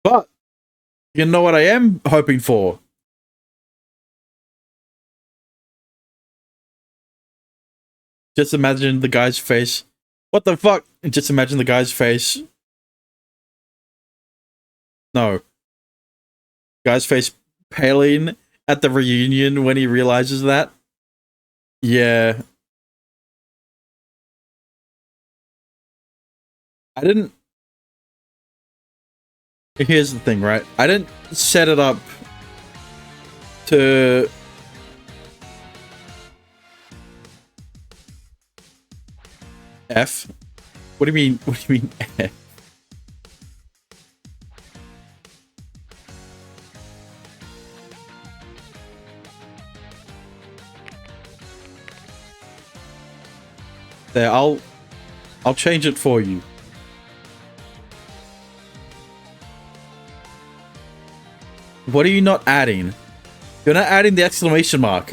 But you know what I am hoping for? Just imagine the guy's face. What the fuck? Just imagine the guy's face. No. Guy's face paling at the reunion when he realizes that. Yeah. I didn't. Here's the thing, right? I didn't set it up to F. What do you mean? What do you mean F? There, I'll change it for you. What are you not adding? You're not adding the exclamation mark.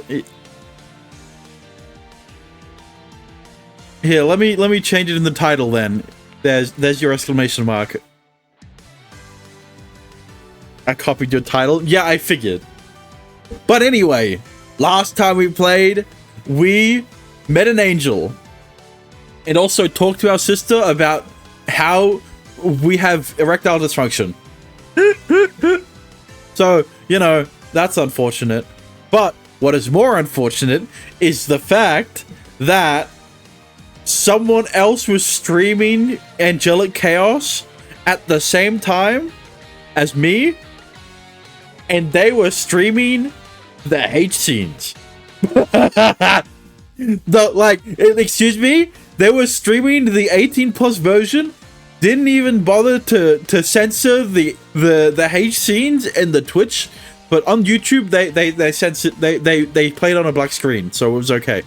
Here, let me change it in the title then. There's your exclamation mark. I copied your title. Yeah, I figured. But anyway, last time we played, we met an angel. And also talked to our sister about how we have erectile dysfunction. So, you know, that's unfortunate. But what is more unfortunate is the fact that someone else was streaming Angelic Chaos at the same time as me, and they were streaming the H scenes. Excuse me? They were streaming the 18 plus version, didn't even bother to censor the H scenes and the Twitch, but on YouTube they censored, they played on a black screen, so it was okay.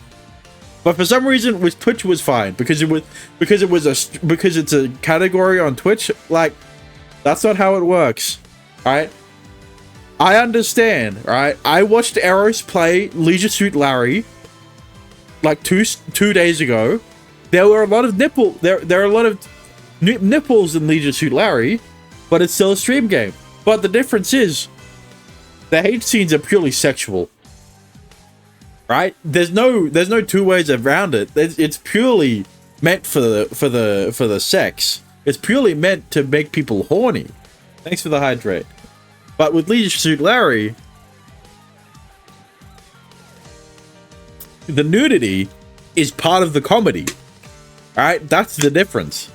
But for some reason with Twitch was fine because it's a category on Twitch. Like, that's not how it works, right? I understand, right? I watched Eros play Leisure Suit Larry like two days ago. There were a lot of there are a lot of nipples in Leisure Suit Larry, but it's still a stream game. But the difference is, the hate scenes are purely sexual, right? There's no two ways around it. It's purely meant for the sex. It's purely meant to make people horny. Thanks for the hydrate. But with Leisure Suit Larry, the nudity is part of the comedy. Alright, that's the difference.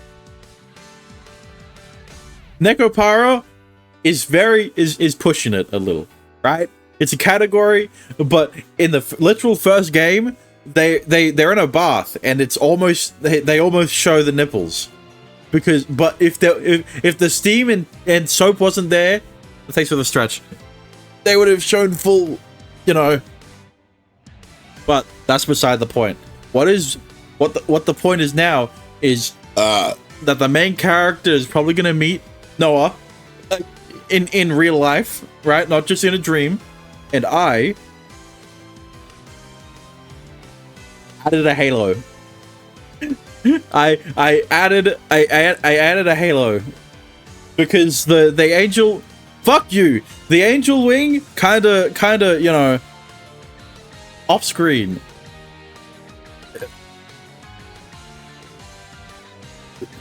Nekopara is pushing it a little, right? It's a category, but in the literal first game, they're in a bath and it's almost they almost show the nipples. But if the steam and soap wasn't there, thanks for the stretch, they would have shown full, you know. But that's beside the point. What the point is now is that the main character is probably gonna meet Noah in real life, right? Not just in a dream. And I added a halo. I added a halo because the angel, fuck you, the angel wing kinda, you know, off screen.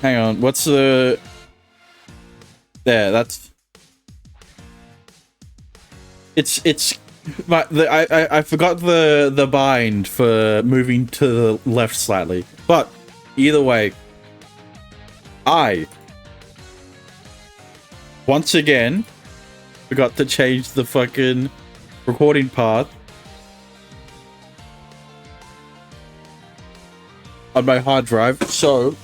Hang on, what's the... There, that's... I forgot the bind for moving to the left slightly. But, either way, I, once again, forgot to change the fucking recording path on my hard drive, so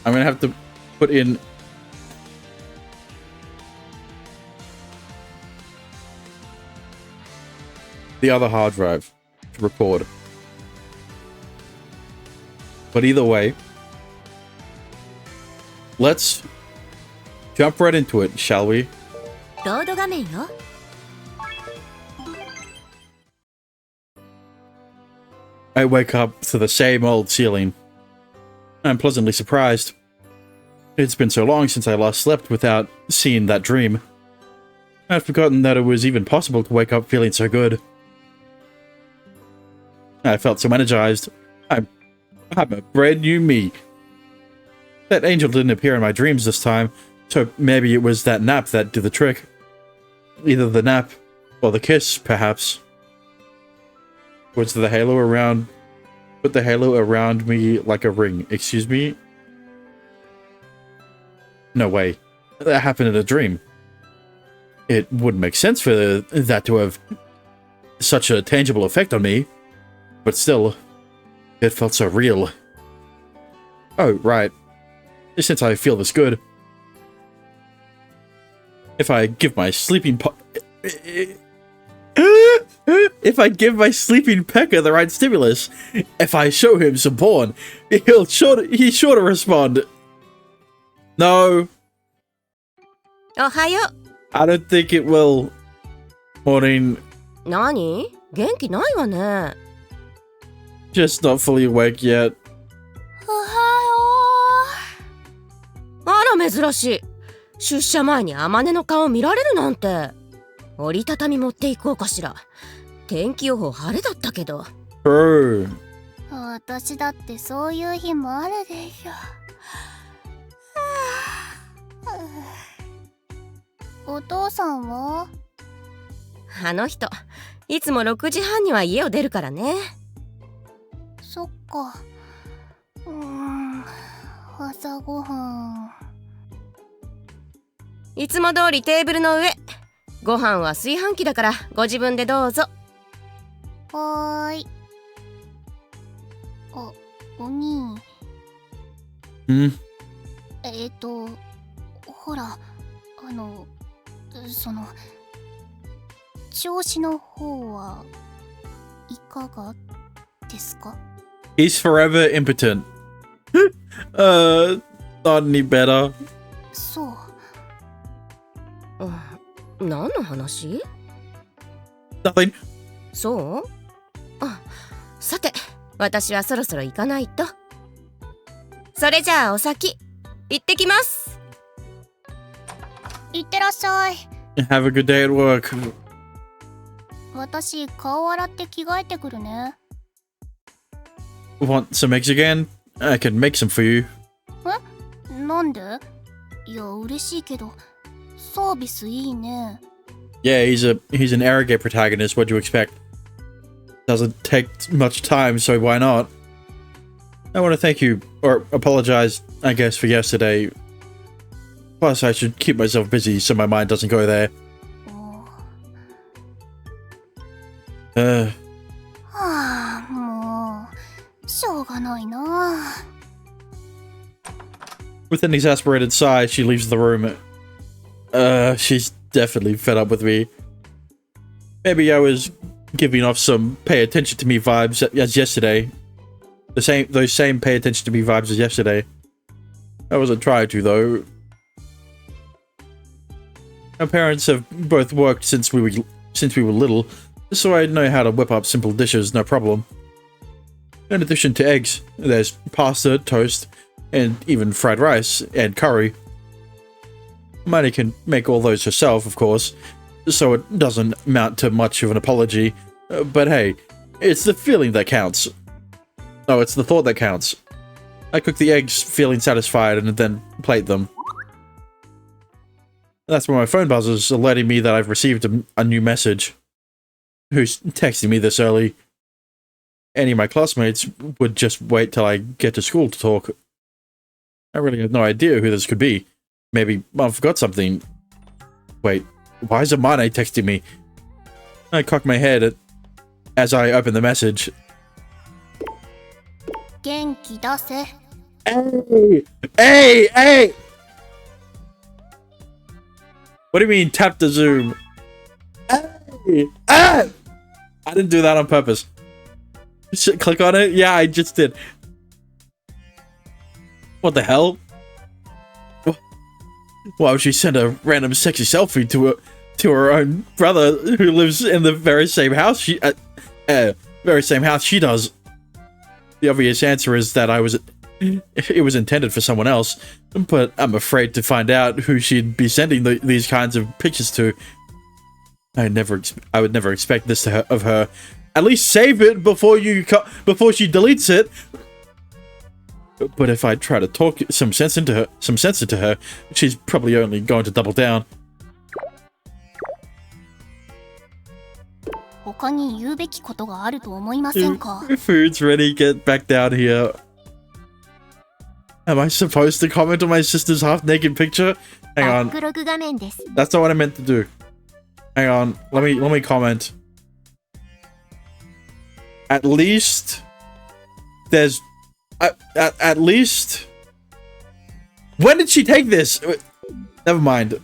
I'm gonna have to put in the other hard drive to record. But either way, let's jump right into it, shall we? I wake up to the same old ceiling. I'm pleasantly surprised. It's been so long since I last slept without seeing that dream. I'd forgotten that it was even possible to wake up feeling so good. I felt so energized. I'm a brand new me. That angel didn't appear in my dreams this time, so maybe it was that nap that did the trick. Either the nap or the kiss, perhaps. Put the halo around me like a ring. Excuse me? No way. That happened in a dream. It wouldn't make sense for that to have such a tangible effect on me. But still, it felt so real. Oh, right. Since I feel this good. If I give my sleeping if I give my sleeping pecker the right stimulus, if I show him some porn, he's sure to respond. No. Ohayo. I don't think it will. Morning. 何？元気ないわね。Just not fully awake yet. おはよう。あら珍しい。出社前に天音の顔見られるなんて。折りたたみ持っていこうかしら。天気予報晴れだったけど。私だってそういう日もあるでしょ。お父さんは？あの人、いつも6時半には家を出るからね。そっか。朝ごはん。いつも通りテーブルの上。ご飯は炊飯器だからご自分でどうぞ。はーい。あ、お兄。ほら、調子の方はいかがですか？ He's forever impotent. Not any better. そう。何の話？ Nothing. そう？あ、さて、私はそろそろ行かないと。それじゃあお先、行ってきます。いってらっしゃい。Have a good day at work. 私、顔洗って着替えてくるね。Want some eggs again? I can make some for you. なんで？いや、嬉しいけど、サービスいいね。Yeah, he's an arrogant protagonist. What do you expect? Doesn't take much time, so why not? I want to thank you, or apologize, I guess, for yesterday. Plus, I should keep myself busy so my mind doesn't go there. はあ、もう、しょうがないな。With an exasperated sigh, she leaves the room. She's definitely fed up with me. Maybe I was giving off some pay attention to me vibes as yesterday. Those same pay attention to me vibes as yesterday. I wasn't trying to, though. Our parents have both worked since we were little, so I know how to whip up simple dishes, no problem. In addition to eggs, there's pasta, toast, and even fried rice and curry. Hermione can make all those herself, of course, so it doesn't amount to much of an apology. But hey, it's the feeling that counts. No, it's the thought that counts. I cook the eggs feeling satisfied and then plate them. That's when my phone buzzes, alerting me that I've received a new message. Who's texting me this early? Any of my classmates would just wait till I get to school to talk. I really have no idea who this could be. Maybe Mom forgot something. Wait, why is Amane texting me? I cock my head as I open the message. 元気出せ。Hey! What do you mean tap the zoom? Hey! Ah! I didn't do that on purpose. Click on it? Yeah, I just did. What the hell? Why would she send a random sexy selfie to her own brother who lives in the very same house she does? The obvious answer is that it was intended for someone else, but I'm afraid to find out who she'd be sending these kinds of pictures to. I would never expect this of her. At least save it before she deletes it. But if I try to talk some sense into her, she's probably only going to double down. 他に言うべきことがあると思いませんか? Food's ready, get back down here. Am I supposed to comment on my sister's half-naked picture? Hang on. バックログ画面です。 That's not what I meant to do. Hang on. Let me comment. At least there's at least when did she take this? Never mind.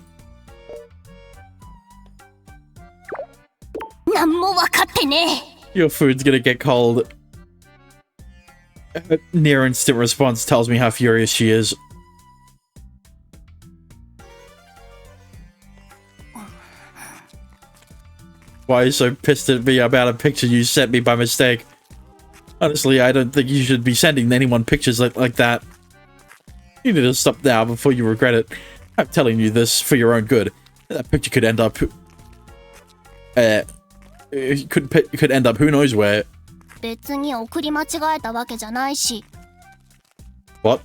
なんも分かってねえ。 Your food's gonna get cold. Her near instant response tells me how furious she is. Why are you so pissed at me about a picture you sent me by mistake? Honestly, I don't think you should be sending anyone pictures like that. You need to stop now before you regret it. I'm telling you this for your own good. That picture could end up... it could end up who knows where. 別に送り間違えたわけじゃないし。 What?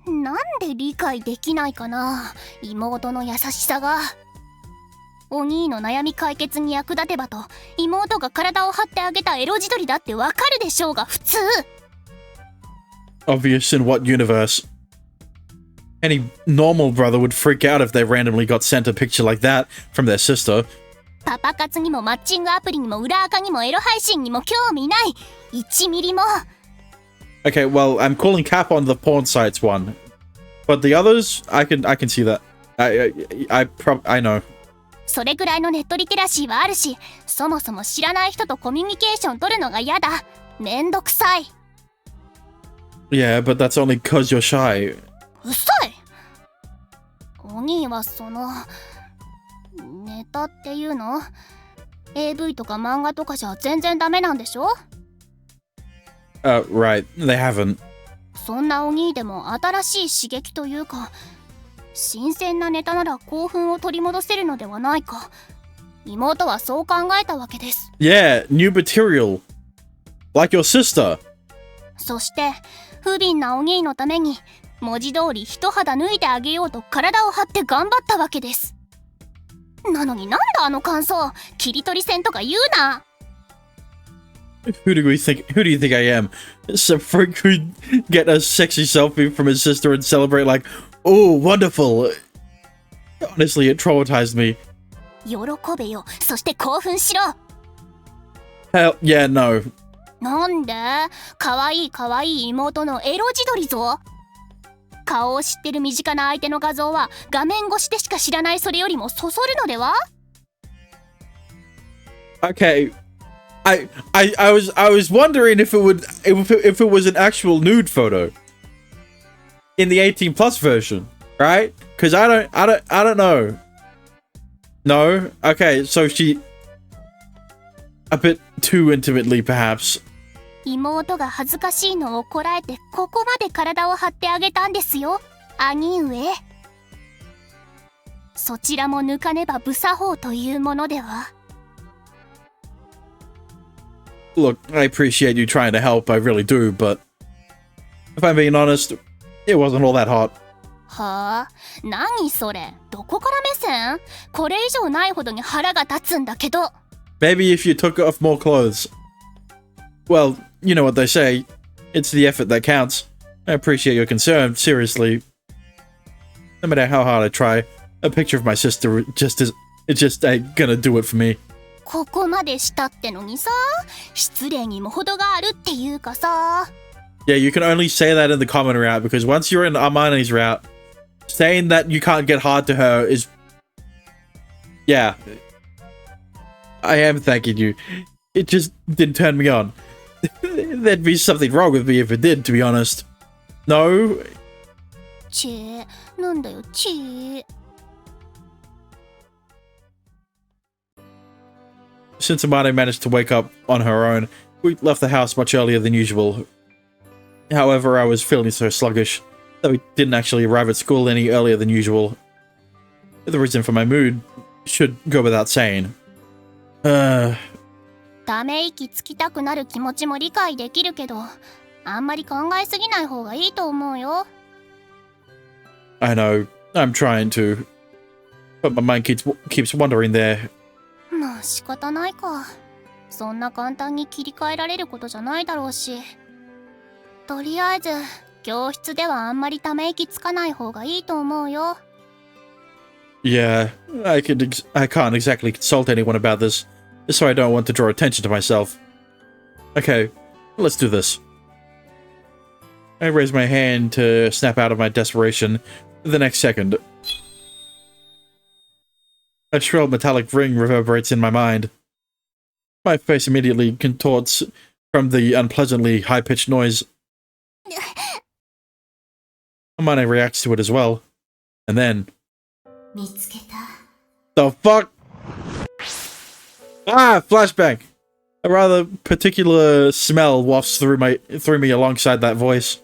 なんで理解できないかな、妹の優しさが。お兄の悩み解決に役立てばと妹が体を張ってあげたエロ自撮りだってわかるでしょうが普通。 Obvious in what universe? Any normal brother would freak out if they randomly got sent a picture like that from their sister. パパ活にもマッチングアプリにも裏垢にもエロ配信にも興味ない。1ミリも。 Okay, well, I'm calling cap on the porn sites one. But the others, I can see that. I know. それぐらいのネットリテラシーはあるし、そもそも知らない人とコミュニケーション取るのが嫌だ。めんどくさい。 Yeah, but that's only cause you're shy. うっさい。お兄はそのネタっていうの AV とか漫画とかじゃ全然ダメなんでしょ? Right. They haven't. そんなお兄でも新しい刺激というか新鮮なネタなら興奮を取り戻せるのではないか。妹はそう考えたわけです。 Yeah, new material. Like your sister. そして不憫なお兄のために文字通り一肌脱いであげようと体を張って頑張ったわけです。なのになんだあの感想、切り取り線とか言うな。 Who do you think I am? Some freak who'd get a sexy selfie from his sister and celebrate like, oh, wonderful. Honestly, it traumatized me. 喜べよ、そして興奮しろ。 Hell, yeah, no. なんで？かわいい妹のエロ自撮りぞ。顔を知ってる身近な相手の画像は画面越しでしか知らないそれよりもそそるのでは? Okay. I was wondering if it was an actual nude photo in the 18 plus version, right? Because I don't know. No? Okay, so she a bit too intimately perhaps. 妹が恥ずかしいのをこらえてここまで体を張ってあげたんですよ、兄上。そちらも抜かねば無作法というものでは。 Look, I appreciate you trying to help, I really do, but if I'm being honest, it wasn't all that hot. はあ、何それ、どこから目線？これ以上ないほどに腹が立つんだけど。 Maybe if you took off more clothes. Well, you know what they say. It's the effort that counts. I appreciate your concern, seriously. No matter how hard I try, a picture of my sister it just ain't gonna do it for me. ここまでしたってのにさ、失礼にも程があるっていうかさ。 Yeah, you can only say that in the common route because once you're in Armani's route, saying that you can't get hard to her is... Yeah. I am thanking you. It just didn't turn me on. There'd be something wrong with me if it did, to be honest. No? ちぇ、なんだよ、ちぇ。 Since Amane managed to wake up on her own, we left the house much earlier than usual. However, I was feeling so sluggish that we didn't actually arrive at school any earlier than usual. the reason for my mood should go without saying. ため息つきたくなる気持ちも理解できるけど、あんまり考えすぎない方がいいと思うよ。I know, I'm trying to, but my mind keeps wandering there. まあ仕方ないか。そんな簡単に切り替えられることじゃないだろうし。とりあえず、教室ではあんまりため息つかない方がいいと思うよ。Yeah, I can't exactly consult anyone about this, so I don't want to draw attention to myself. Okay, let's do this. I raise my hand to snap out of my desperation. The next second, a shrill metallic ring reverberates in my mind. My face immediately contorts from the unpleasantly high-pitched noise. Hermione reacts to it as well. And then... The fuck? Ah, flashback! A rather particular smell wafts through me alongside that voice.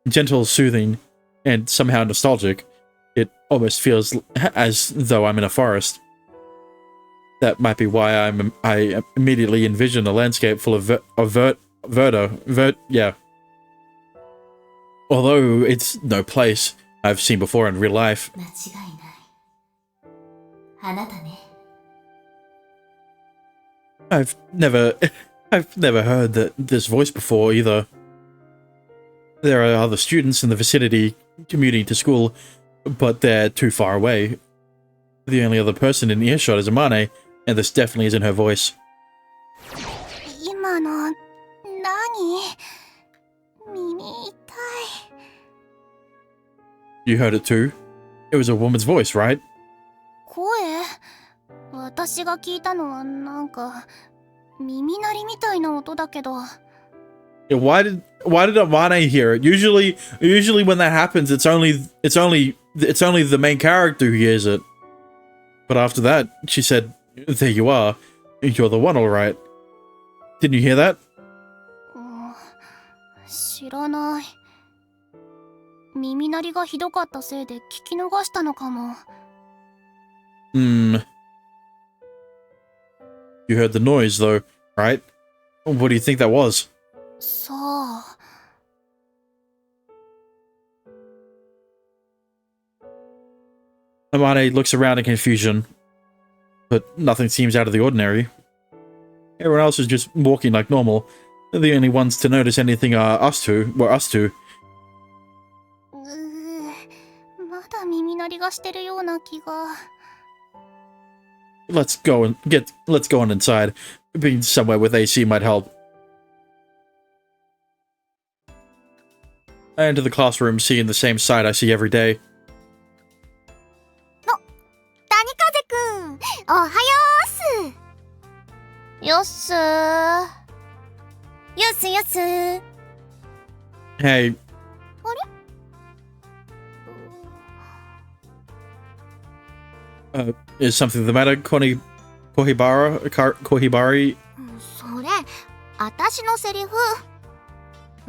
Gentle, soothing, and somehow nostalgic. It almost feels as though I'm in a forest. That might be why I immediately envision a landscape full of yeah. Although it's no place I've seen before in real life. I've never heard this voice before either. There are other students in the vicinity commuting to school, but they're too far away. The only other person in earshot is Amane, and this definitely isn't her voice. 今の、何？耳痛い。You heard it too? It was a woman's voice, right? 声？私が聞いたのはなんか耳鳴りみたいな音だけど。Yeah, why did Amane hear it? Usually when that happens, it's only the main character who hears it. But after that, she said, "There you are. You're the one, all right." Didn't you hear that? 知らない。耳鳴りがひどかったせいで聞き逃したのかも。You heard the noise though, right? What do you think that was? さあ。Amane looks around in confusion, but nothing seems out of the ordinary. Everyone else is just walking like normal. The only ones to notice anything were us two. まだ耳鳴りがしてるような気が。Let's go on inside. Being somewhere with AC might help. I enter the classroom, seeing the same sight I see every day. 谷風くん、おはようっす。よっすー。よっすよっすー。Hey. あれ？Is something the matter, Kohibari? それ、あたしのセリフ。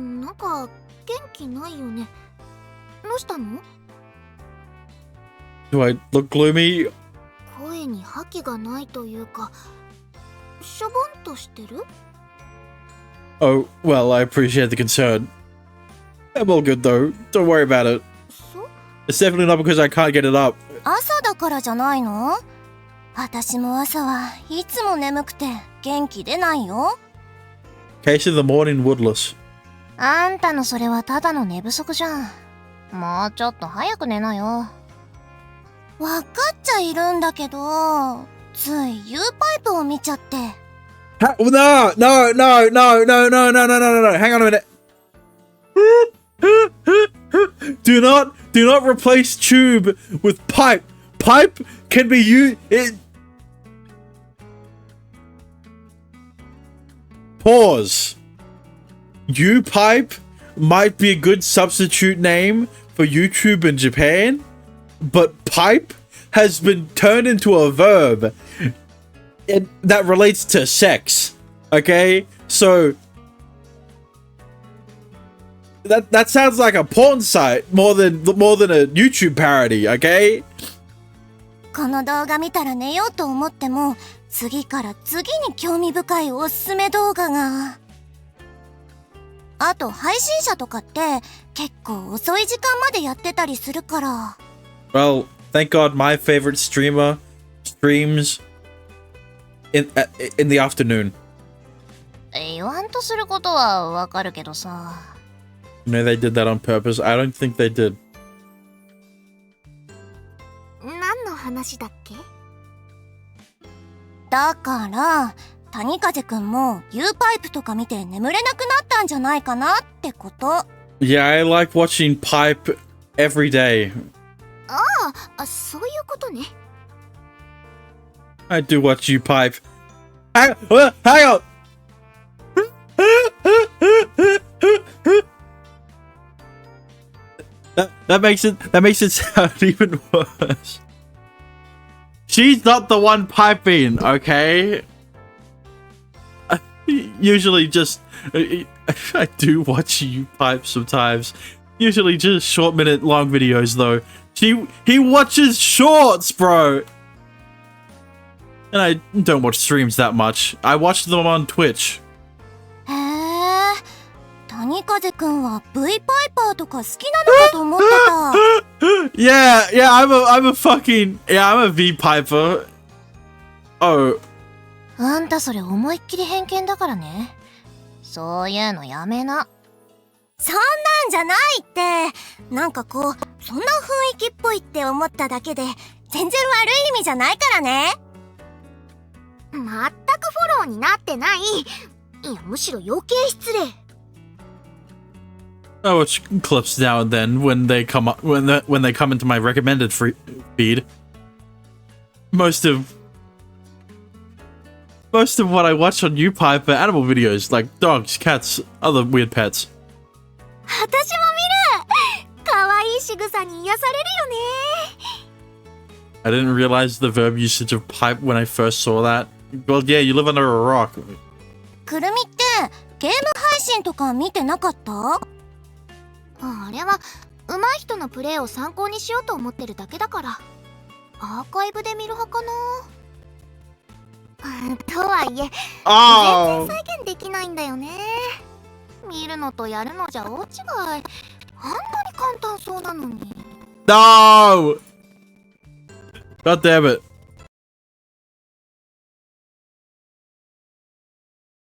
なんか、元気ないよね。どうしたの？ Do I look gloomy? 声に覇気がないというか、しょぼんとしてる？ Oh, well, I appreciate the concern. I'm all good though. Don't worry about it. そう？ It's definitely not because I can't get it up. 朝だからじゃないの？私も朝はいつも眠くて元気出ないよ。Case of the morning woodless. あんたのそれはただの寝不足じゃん。もうちょっと早く寝なよ。わかっちゃいるんだけど、つい U パイプを見ちゃって。No! Hang on a minute. Do not replace tube with pipe. Pipe can be used. Pause. U-pipe might be a good substitute name for YouTube in Japan, but pipe has been turned into a verb that relates to sex. Okay, so that sounds like a porn site more than a YouTube parody. Okay, この動画見たら寝ようと思っても、次から次に興味深いおすすめ動画が。あと配信者とかって結構遅い時間までやってたりするから。Well, thank God my favorite streamer streams in the afternoon. 言わんとすることはわかるけどさ。You know they did that on purpose. I don't think they did. 何の話だっけ？だから谷風くんも U パイプとか見て眠れなくなったんじゃないかなってこと。Yeah, I like watching Pipe every day. そういうことね。I do watch you Pipe. Hang on! That makes it sound even worse. She's not the one piping, okay? Usually just I do watch you pipe sometimes. Usually just short minute long videos though. He watches shorts, bro. And I don't watch streams that much. I watch them on Twitch. へえ、谷風くんは V パイパーとか好きなのかと思ってた。Yeah, I'm a fucking I'm a V Piper. Oh. あんたそれ思いっきり偏見だからね。そういうのやめな。そんなんじゃないって。なんかこう、そんな雰囲気っぽいって思っただけで、全然悪い意味じゃないからね。全くフォローになってない。いや、むしろ余計失礼。I watch clips now and then when they come up, when they come into my recommended feed. Most of what I watch on YouPipe are animal videos like dogs, cats, other weird pets. 私も見る。可愛い仕草に癒されるよね。I didn't realize the verb usage of pipe when I first saw that. Well, yeah, you live under a rock. くるみってゲーム配信とか見てなかった？あれは上手い人のプレイを参考にしようと思ってるだけだから、アーカイブで見る派かな。とはいえ、全然再現できないんだよね。見るのとやるのじゃ大違い。あんなに簡単そうなのに。No! God damn it.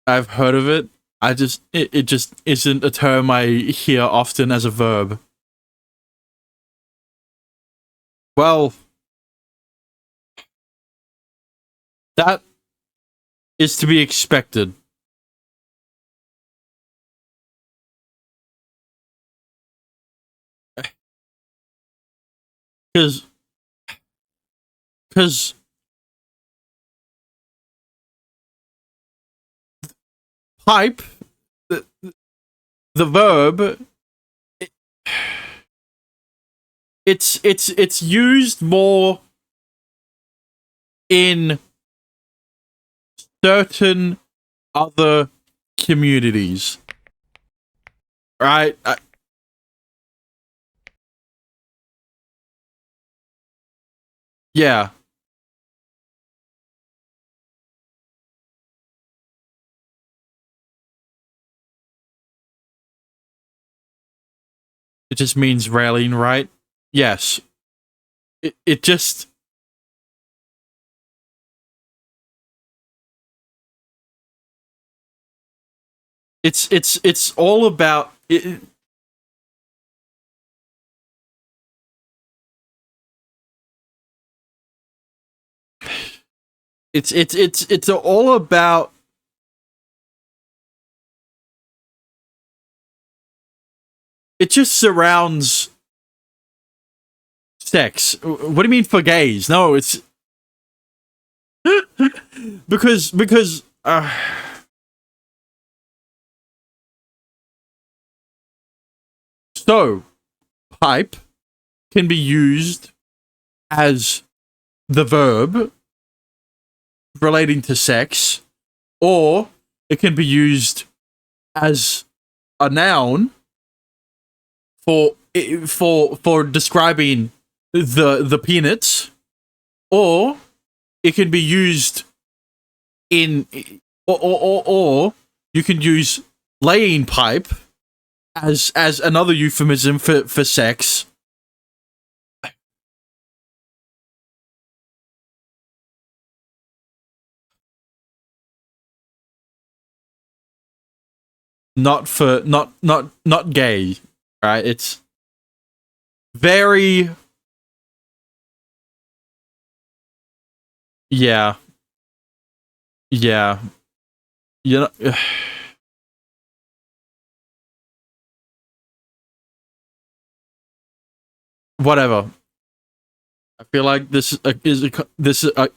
I've heard of it. It just isn't a term I hear often as a verb. Well, that is to be expected. Because pipe, the verb, it's used more in certain other communities, right? Yeah. It just means railing, right? Yes. It just... It's all about... It's all about... It just surrounds sex. What do you mean for gays? No, it's because so pipe can be used as the verb relating to sex, or it can be used as a noun for describing the peanuts, or it can be used in, or you can use laying pipe as another euphemism for sex. Not gay, right? It's very, yeah, you know, whatever. I feel like this is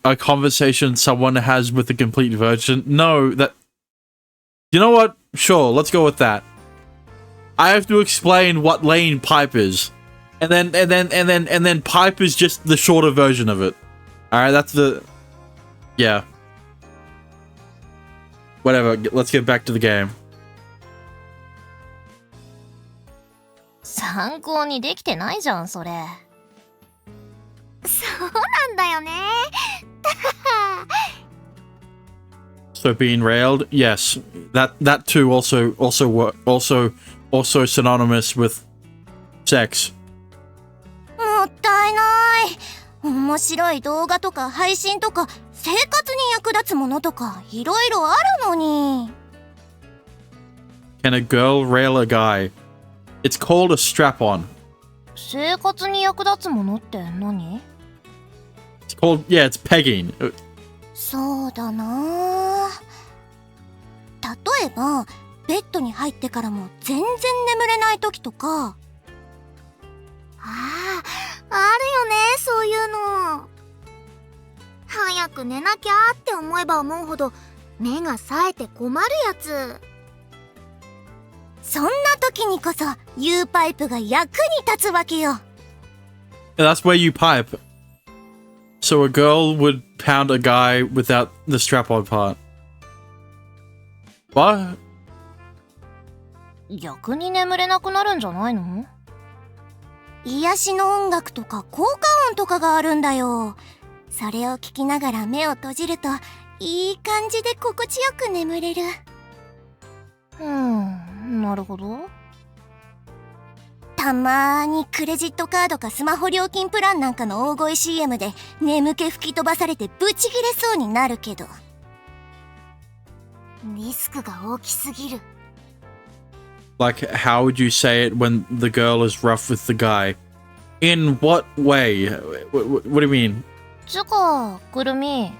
a conversation someone has with a complete virgin. No, that, you know what? Sure, let's go with that. I have to explain what laying pipe is, and then pipe is just the shorter version of it. All right, that's the, yeah. Whatever. Let's get back to the game. 参考にできてないじゃんそれ。そうなんだよね。So being railed, yes, that too also synonymous with sex. もったいない。面白い動画とか配信とか生活に役立つものとかいろいろあるのに。Can a girl rail a guy? It's called a strap-on. 生活に役立つものって何？ It's called, yeah, it's pegging. そうだな。例えばベッドに入ってからも全然眠れない時とか。あるよね、そういうの。早く寝なきゃって思えば思うほど目が冴えて困るやつ。そんな時にこそ U パイプが役に立つわけよ。That's where you pipe. So a girl would pound a guy without the strap-on part. What? 逆に眠れなくなるんじゃないの？癒しの音楽とか効果音とかがあるんだよ。それを聞きながら目を閉じるといい感じで心地よく眠れる。なるほど。たまーにクレジットカードかスマホ料金プランなんかの大声 CM で眠気吹き飛ばされてブチギレそうになるけど、リスクが大きすぎる。Like, how would you say it when the girl is rough with the guy? In what way? What do you mean? つか、くるみ。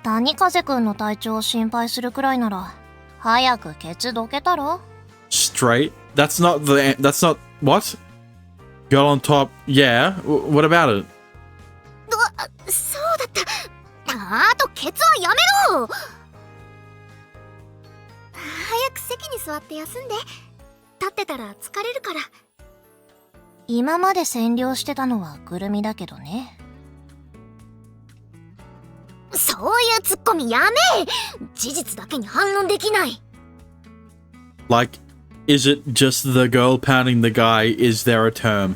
谷風くんの体調を心配するくらいなら、早くケツどけたら？ Straight? That's not, what? Girl on top, yeah. What about it? そうだった。あとケツはやめろ。早く席に座って休んで。立ってたら疲れるから。今まで占領してたのはくるみだけどね。そういうツッコミやめ。事実だけに反論できない。Like, is it just the girl pounding the guy? Is there a term?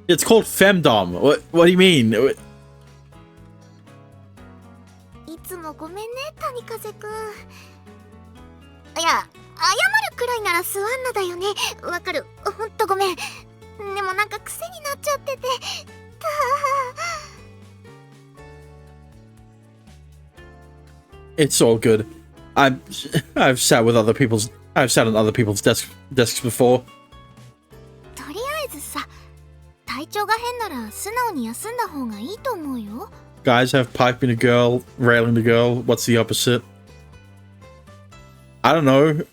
It's called femdom. What do you mean? いつもごめんね、谷風くん。いや、謝るくらいなら座んなだよね。わかる。ほんとごめん。でもなんか癖になっちゃってて。It's all good. I've sat on other people's desks before. とりあえずさ、体調が変なら素直に休んだ方がいいと思うよ。Guys have piping a girl, railing the girl. What's the opposite? I don't know.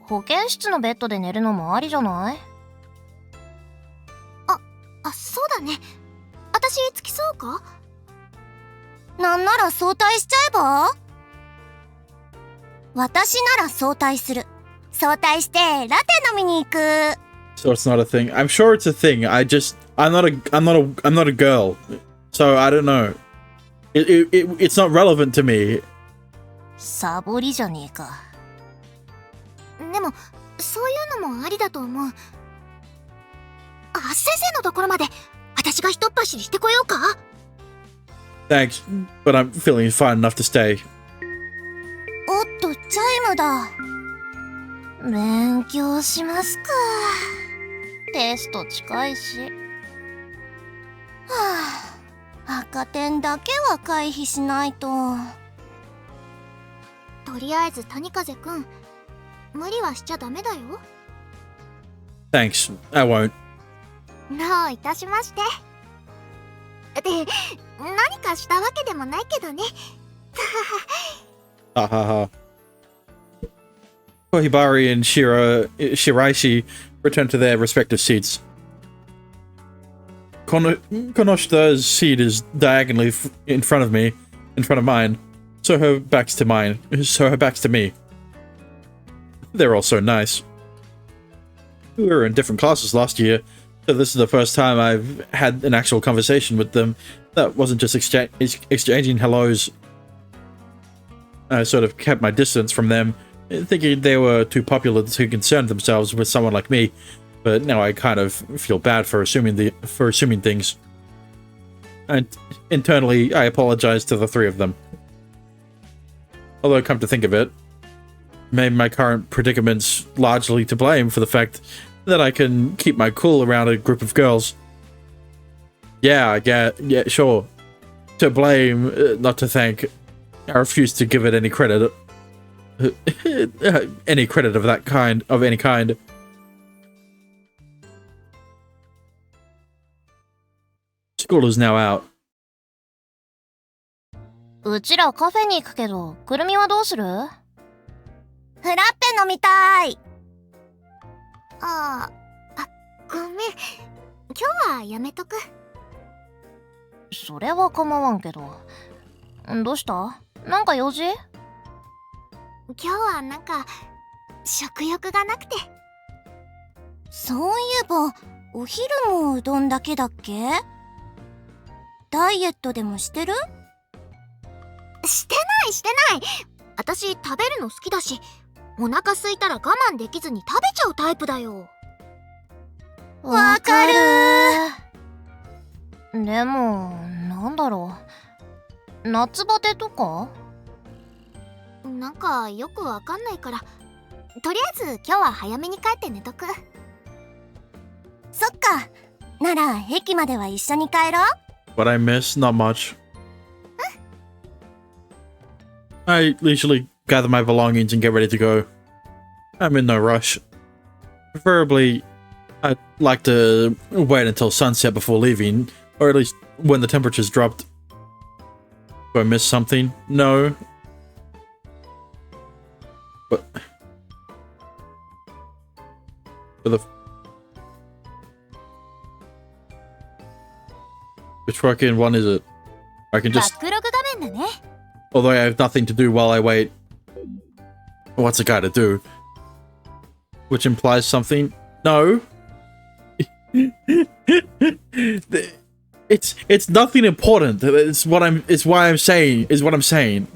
保健室のベッドで寝るのもありじゃない？そうだね。私付きそうか？なんなら早退しちゃえば？私なら早退する。早退してラテ飲みに行く。So it's not a thing. I'm sure it's a thing. I'm not a girl. So I don't know. It's not relevant to me. サボりじゃねえか。でもそういうのもありだと思う。先生のところまで私がひとっ走りしてこようか。 Thanks, but I'm feeling fine enough to stay. おっと、チャイムだ。勉強しますか。テスト近いし。赤点だけは回避しないと。とりあえず谷風くん、無理はしちゃダメだよ。 Thanks, I won't. どういたしまして。で、何かしたわけでもないけどね。Ha ha ha. Kohibari and Shiraishi return to their respective seats. Konoshita's seat is diagonally in front of mine, so her back's to me. They're all so nice. We were in different classes last year, so this is the first time I've had an actual conversation with them that wasn't just exchanging hellos. I sort of kept my distance from them, thinking they were too popular to concern themselves with someone like me, but now I kind of feel bad for assuming things. And internally, I apologize to the three of them. Although, come to think of it, maybe my current predicament's largely to blame for the fact that I can keep my cool around a group of girls. Yeah, sure. To blame, not to thank. I refuse to give it any credit. Any credit of any kind. School is now out. うちらカフェに行くけど、くるみはどうする？フラッペ飲みたい。ごめん。今日はやめとく。それは構わんけど。どうした？なんか用事？今日はなんか食欲がなくて。そういえばお昼もうどんだけだっけ？ダイエットでもしてる？してない。私食べるの好きだし、お腹空いたら我慢できずに食べちゃうタイプだよ。わかる。でもなんだろう、夏バテとか？なんかよくわかんないから、とりあえず今日は早めに帰って寝とく。そっか、なら駅までは一緒に帰ろう。What I miss? Not much. I leisurely gather my belongings and get ready to go. I'm in no rush. Preferably, I'd like to wait until sunset before leaving, or at least when the temperature's dropped. Do I miss something? No. But which fucking one is it? I can just... Although I have nothing to do while I wait. What's a guy to do? Which implies something? No. It's nothing important. It's what I'm saying.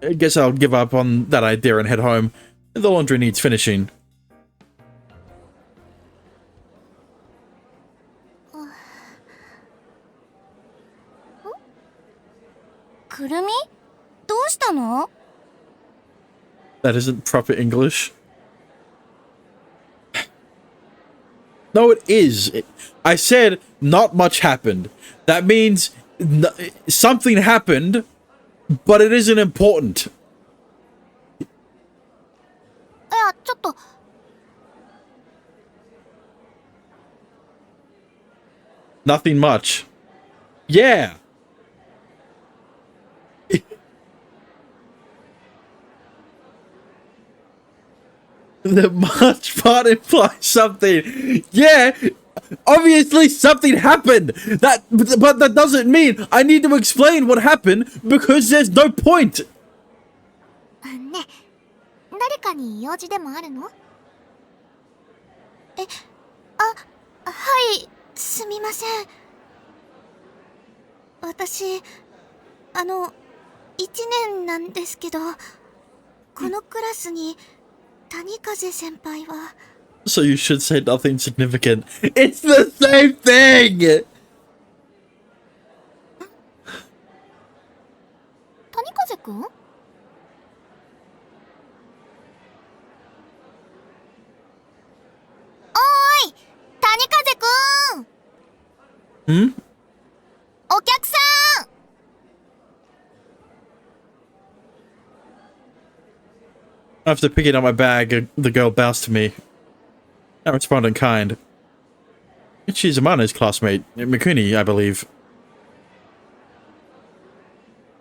I guess I'll give up on that idea and head home. The laundry needs finishing. Kurumi? どうしたの? That isn't proper English. No, it is. I said not much happened. That means something happened, but it isn't important. いや、ちょっと。Nothing much. Yeah. The much part implies something. Yeah, obviously something happened. But that doesn't mean I need to explain what happened because there's no point. ね、誰かに用事でもあるの？はい、すみません。私、1年なんですけど、このクラスに谷風先輩は So you should say nothing significant. It's the same thing! 谷風くん？おーい、谷風くん。 Hmm? お客さん。 After picking up my bag, the girl bows to me. I respond in kind. She's Amana's classmate, Mikuni, I believe.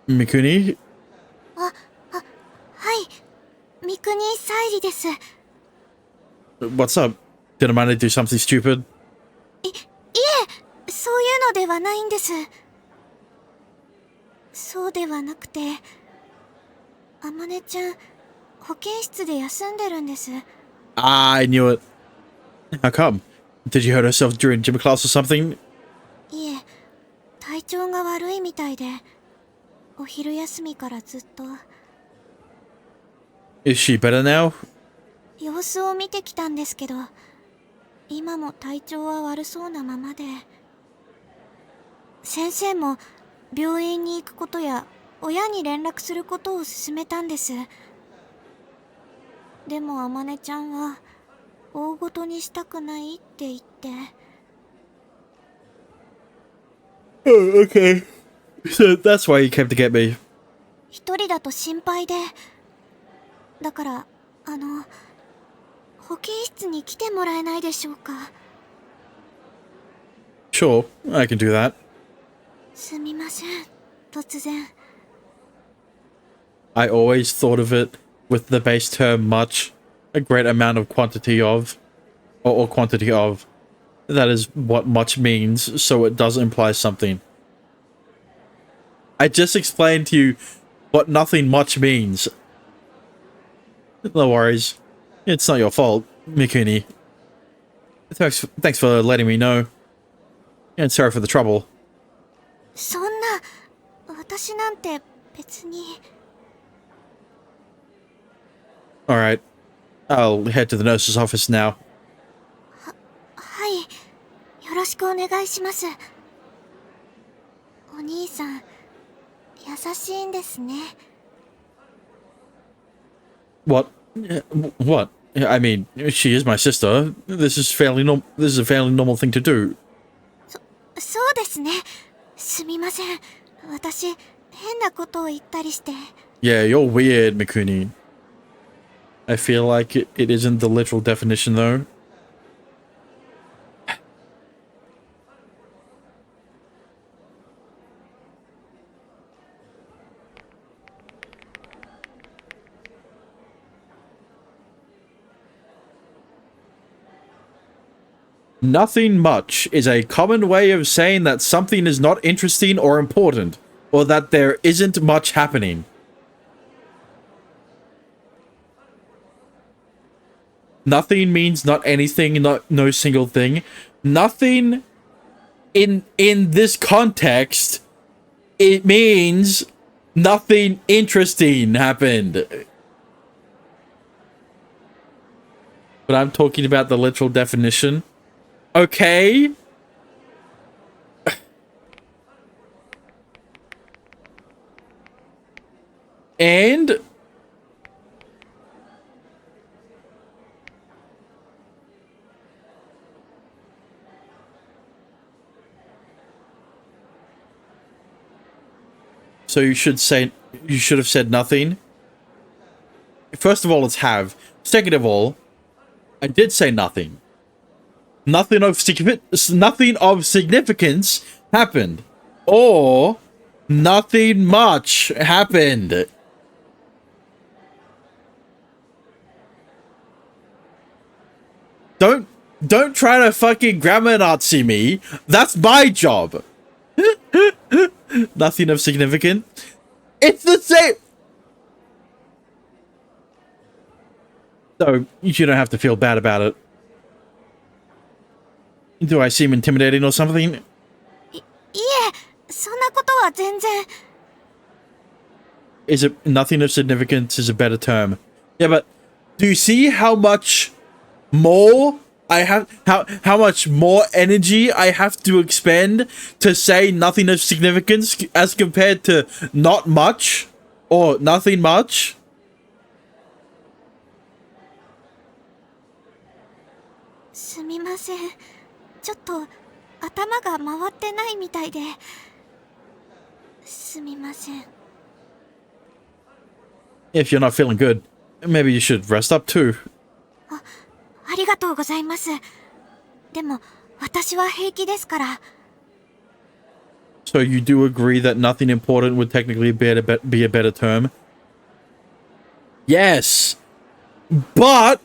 Mikuni? はい、三国沙莉です。 What's up? Did Amana do something stupid? いえ、そういうのではないんです。そうではなくて、あまねちゃん、保健室で休んでるんです。 I knew it. How come? Did she hurt herself during gym class or something? いえ、体調が悪いみたいで、お昼休みからずっと Is she better now? 様子を見てきたんですけど、今も体調は悪そうなままで、先生も病院に行くことや親に連絡することを勧めたんです。でもあまねちゃんは大ごとにしたくないって言って。 Oh, okay. So that's why you came to get me. 一人だと心配で、だから保健室に来てもらえないでしょうか。 Sure, I can do that. すみません、突然。 I always thought of it with the base term much, a great amount of quantity of, or quantity of. That is what much means, so it does imply something. I just explained to you what nothing much means. No worries. It's not your fault, Mikuni. Thanks for letting me know. And sorry for the trouble. そんな、私なんて別に。 Alright. I'll head to the nurse's office now. はい、よろしくお願いします。お兄さん、優しいんですね。 What? What? I mean, she is my sister. This is a fairly normal thing to do. そうですね。すみません。私、変なことを言ったりして。 Yeah, you're weird, Mikuni. I feel like it isn't the literal definition, though. Nothing much is a common way of saying that something is not interesting or important, or that there isn't much happening. Nothing means not anything, no single thing. Nothing in this context, it means nothing interesting happened. But I'm talking about the literal definition. Okay. And so you should have said nothing. First of all, it's have. Second of all, I did say nothing. Nothing of significance happened. Or nothing much happened. Don't try to fucking grammar Nazi me. That's my job. Nothing of significance. It's the same. So you don't have to feel bad about it. Do I seem intimidating or something? いえ、そんなことは全然。 Is it nothing of significance is a better term? Yeah, but Do you see how much more I have, how much more energy I have to expend to say nothing of significance as compared to not much or nothing much? すみません。ちょっと頭が回ってないみたいで。すみません。If you're not feeling good, maybe you should rest up too. ありがとうございます。でも私は平気ですから。 So you do agree that nothing important would technically be a better term? Yes, but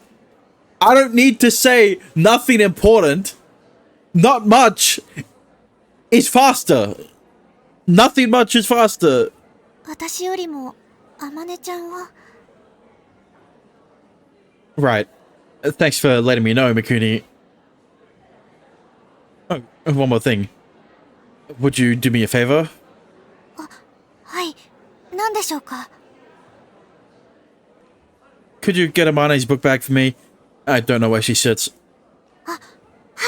I don't need to say nothing important. Not much is faster. Nothing much is faster. 私よりもあまねちゃんは。 Right. Thanks for letting me know, Mikuni. Oh, one more thing. Would you do me a favor? はい。何でしょうか。 Could you get Amane's book back for me? I don't know where she sits. は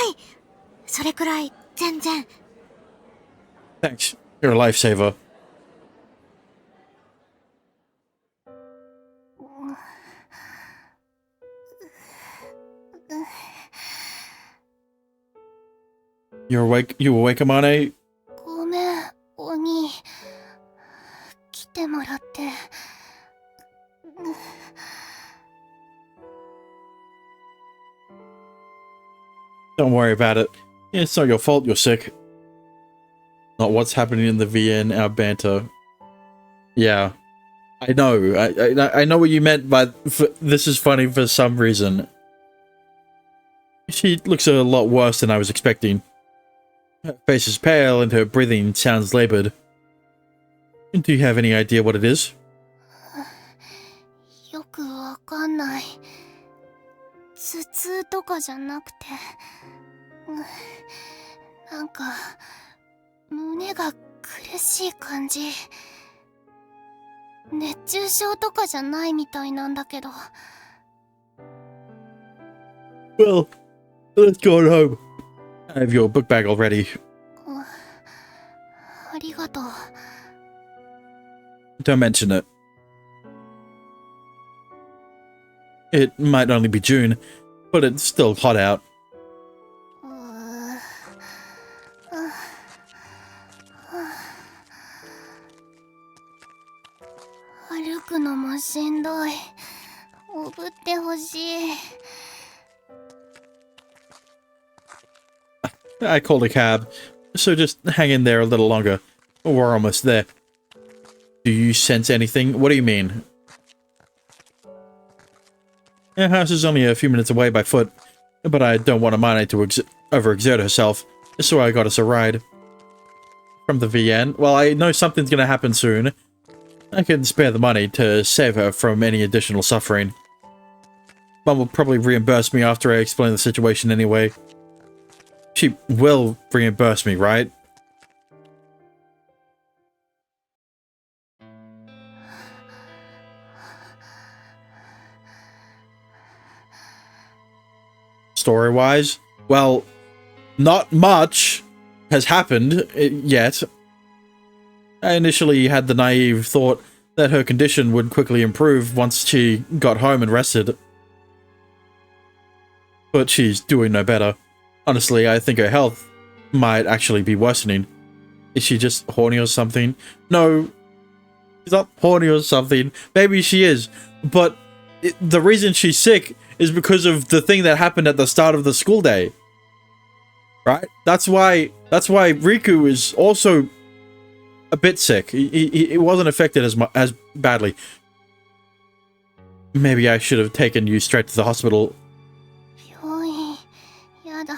い。それくらい全然。 Thanks. You're a lifesaver. You awake, Amane? ごめん、お兄。来てもらって。 Don't worry about it. It's not your fault you're sick. Not what's happening in the VN, our banter. Yeah. I know. I know what you meant by this is funny for some reason. She looks a lot worse than I was expecting. Her face is pale and her breathing sounds labored. Do you have any idea what it is? よくわかんない。頭痛とかじゃなくて、なんか胸が苦しい感じ。熱中症とかじゃないみたいなんだけど。 Well, let's go home. I have your book bag already. ありがとう。 Don't mention it. It might only be June, but it's still hot out. 歩くのもしんどい。おぶってほしい。 I called a cab, so just hang in there a little longer. We're almost there. Do you sense anything? What do you mean? Our house is only a few minutes away by foot, but I don't want Amane to overexert herself, so I got us a ride. From the VN? Well, I know something's gonna happen soon. I can spare the money to save her from any additional suffering. Mum will probably reimburse me after I explain the situation anyway. She will reimburse me, right? Story-wise, well, not much has happened yet. I initially had the naive thought that her condition would quickly improve once she got home and rested. But she's doing no better. Honestly, I think her health might actually be worsening. Is she just horny or something? No, she's not horny or something. Maybe she is, but the reason she's sick is because of the thing that happened at the start of the school day. Right? That's why Riku is also a bit sick. He wasn't affected as badly. Maybe I should have taken you straight to the hospital. 病院、やだ。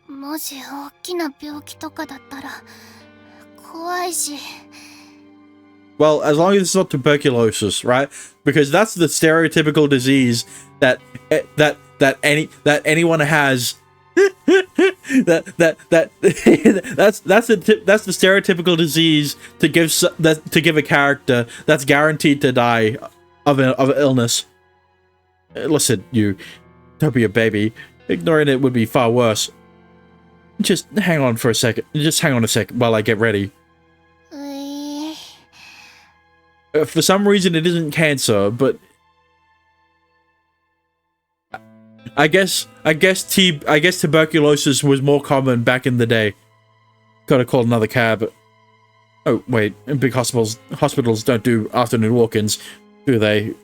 もし大きな病気とかだったら怖いし。 Well, as long as it's not tuberculosis, right? Because that's the stereotypical disease that anyone has. that's the stereotypical disease to give a character that's guaranteed to die of illness. Listen, you, don't be a baby. Ignoring it would be far worse. Just hang on for a second. Just hang on a sec while I get ready. For some reason, it isn't cancer, but I guess tuberculosis was more common back in the day. Gotta call another cab. Oh wait, big hospitals don't do afternoon walk-ins, do they?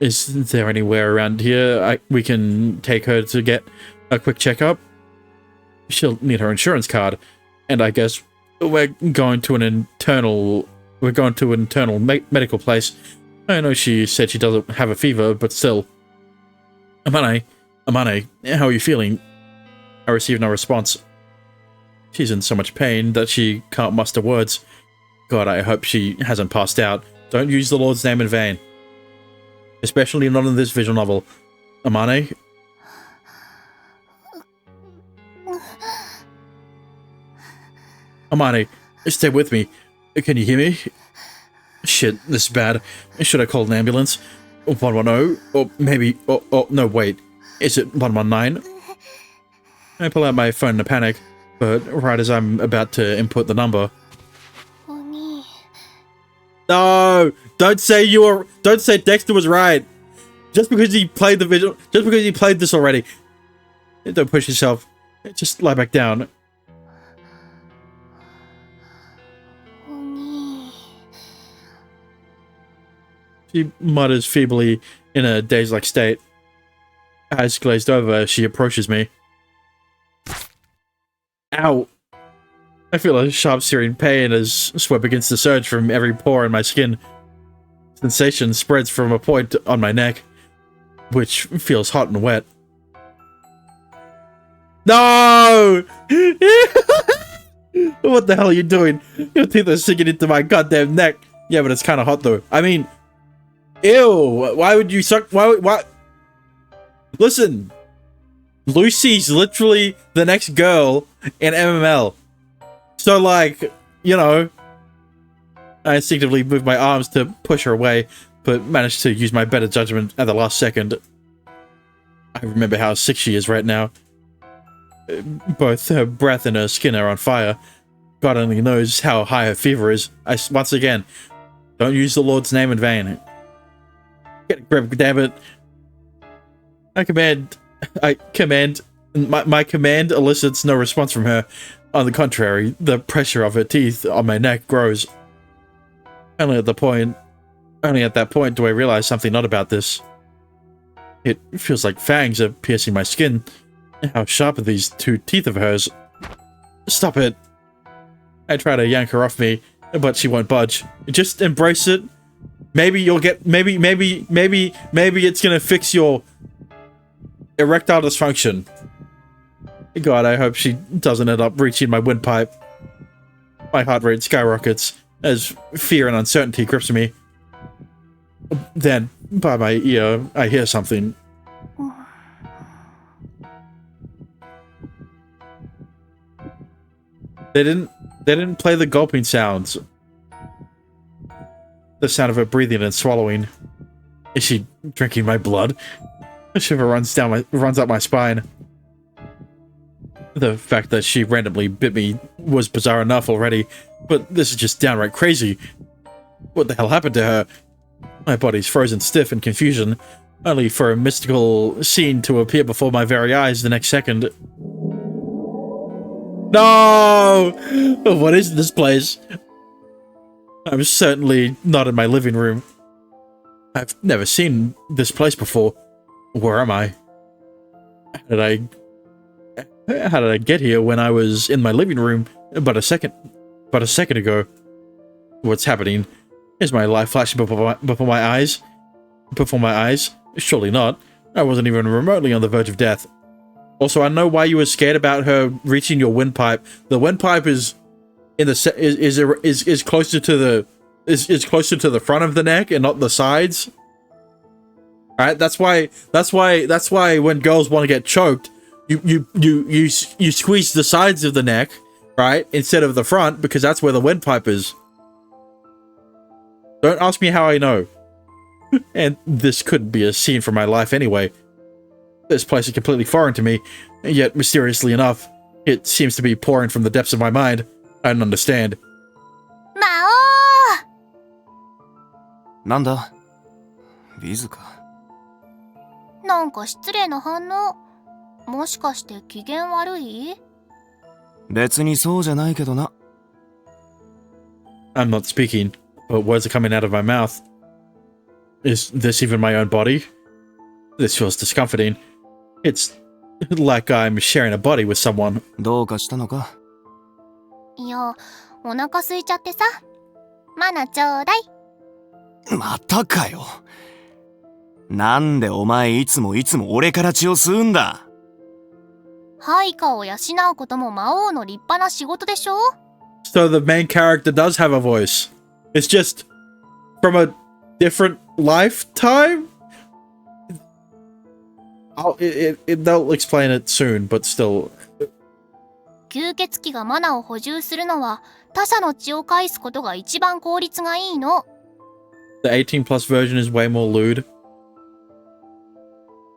Is there anywhere around here we can take her to get a quick checkup? She'll need her insurance card, and I guess we're going to an internal medical place. I know she said she doesn't have a fever, but still. Amane, how are you feeling? I received no response. She's in so much pain that she can't muster words. God, I hope she hasn't passed out. Don't use the Lord's name in vain. Especially not in this visual novel. Amane? Amane, stay with me. Can you hear me? Shit, this is bad. Should I call an ambulance? 110? Or maybe... Oh, no, wait. Is it 119? I pull out my phone in a panic, but right as I'm about to input the number... No! Don't say Dexter was right! Just because he played the visual... Just because he played this already. Don't push yourself. Just lie back down. She mutters feebly in a dazed-like state. Eyes glazed over, she approaches me. Ow! I feel a sharp searing pain as sweat begins to surge from every pore in my skin. Sensation spreads from a point on my neck, which feels hot and wet. No! What the hell are you doing? Your teeth are sinking into my goddamn neck. Yeah, but it's kind of hot though. I mean... Ew, why would you suck? Why? Listen, Lucy's literally the next girl in MML. So, like, you know, I instinctively moved my arms to push her away, but managed to use my better judgment at the last second. I remember how sick she is right now. Both her breath and her skin are on fire. God only knows how high her fever is. Once again, don't use the Lord's name in vain. Get a grip, damn it. My command elicits no response from her. On the contrary, the pressure of her teeth on my neck grows. Only at that point do I realize something odd about this. It feels like fangs are piercing my skin. How sharp are these two teeth of hers? Stop it. I try to yank her off me, but she won't budge. Just embrace it. Maybe you'll get, maybe it's gonna fix your erectile dysfunction. God, I hope she doesn't end up reaching my windpipe. My heart rate skyrockets as fear and uncertainty grips me. Then, by my ear, I hear something. They didn't play the gulping sounds. The sound of her breathing and swallowing. Is she drinking my blood? A shiver runs up my spine. The fact that she randomly bit me was bizarre enough already, but this is just downright crazy. What the hell happened to her? My body's frozen stiff in confusion, only for a mystical scene to appear before my very eyes the next second. No! What is this place? I'm certainly not in my living room. I've never seen this place before. Where am I? How did I get here when I was in my living room but a second ago? What's happening? Is my life flashing before my eyes? Before my eyes? Surely not. I wasn't even remotely on the verge of death. Also, I know why you were scared about her reaching your windpipe. The windpipe is in the is closer to the front of the neck and not the sides. All right, that's why when girls want to get choked, you squeeze the sides of the neck, right, instead of the front, because that's where the windpipe is. Don't ask me how I know. And this couldn't be a scene from my life anyway. This place is completely foreign to me, and yet mysteriously enough, it seems to be pouring from the depths of my mind. I don't understand. 魔なんだビズか。王なんか失礼な反応。もしかして機嫌悪い？別にそうじゃないけどな。I'm not speaking, but words are coming out of my mouth. Is this even my own body? This feels discomforting. It's like I'm sharing a body with someone. どうかしたのか？いや、お腹空いちゃってさ。マナちょうだい。またかよ。なんでお前いつも俺から血を吸うんだ。配下を養うことも魔王の立派な仕事でしょ？ So the main character does have a voice. It's just from a different lifetime? They'll explain it soon, but still. 吸血鬼がマナを補充するのは他者の血を介すことが一番効率がいいの。The 18 plus version is way more lewd.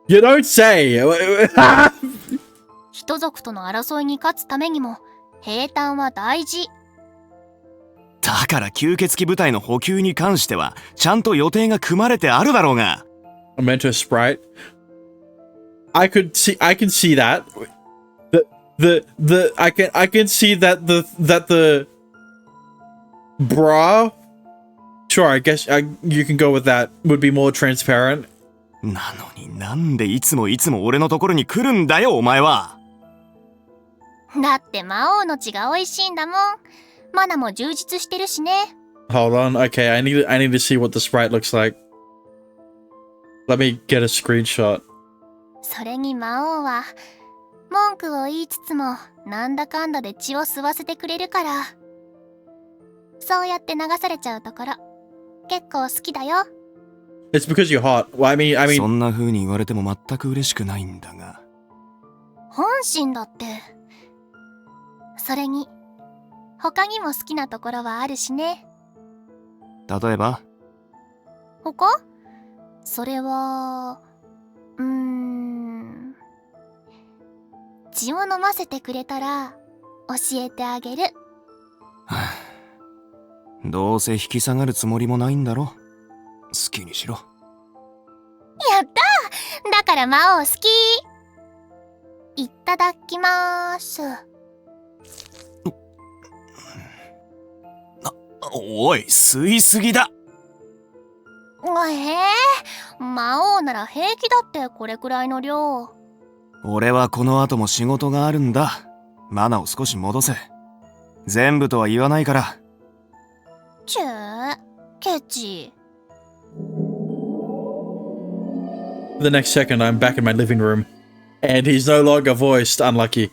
You don't say! 人族との争いに勝つためにも平坦は大事。だから吸血鬼部隊の補給に関してはちゃんと予定が組まれてあるだろうが。A mentor sprite. I can see that. I can see that the bra. Sure, I guess you can go with that. Would be more transparent. なのになんでいつも俺のところに来るんだよお前は。だって魔王の血が美味しいんだもん。マナも充実してるしね。Hold on. Okay, I need to see what the sprite looks like. Let me get a screenshot. それに魔王は文句を言いつつもなんだかんだで血を吸わせてくれるから、そうやって流されちゃうところ結構好きだよ。It's because you're hot. Well, I mean. そんな風に言われても全く嬉しくないんだが。本心だって。それに他にも好きなところはあるしね。例えば？他？それは血を飲ませてくれたら教えてあげる。どうせ引き下がるつもりもないんだろ。好きにしろ。やったー！だから魔王好き。いただきまーす。おい、吸いすぎだ。魔王なら平気だってこれくらいの量。俺はこの後も仕事があるんだ。マナを少し戻せ。全部とは言わないから。ケチ。The next second, I'm back in my living room, and he's no longer voiced. Unlucky.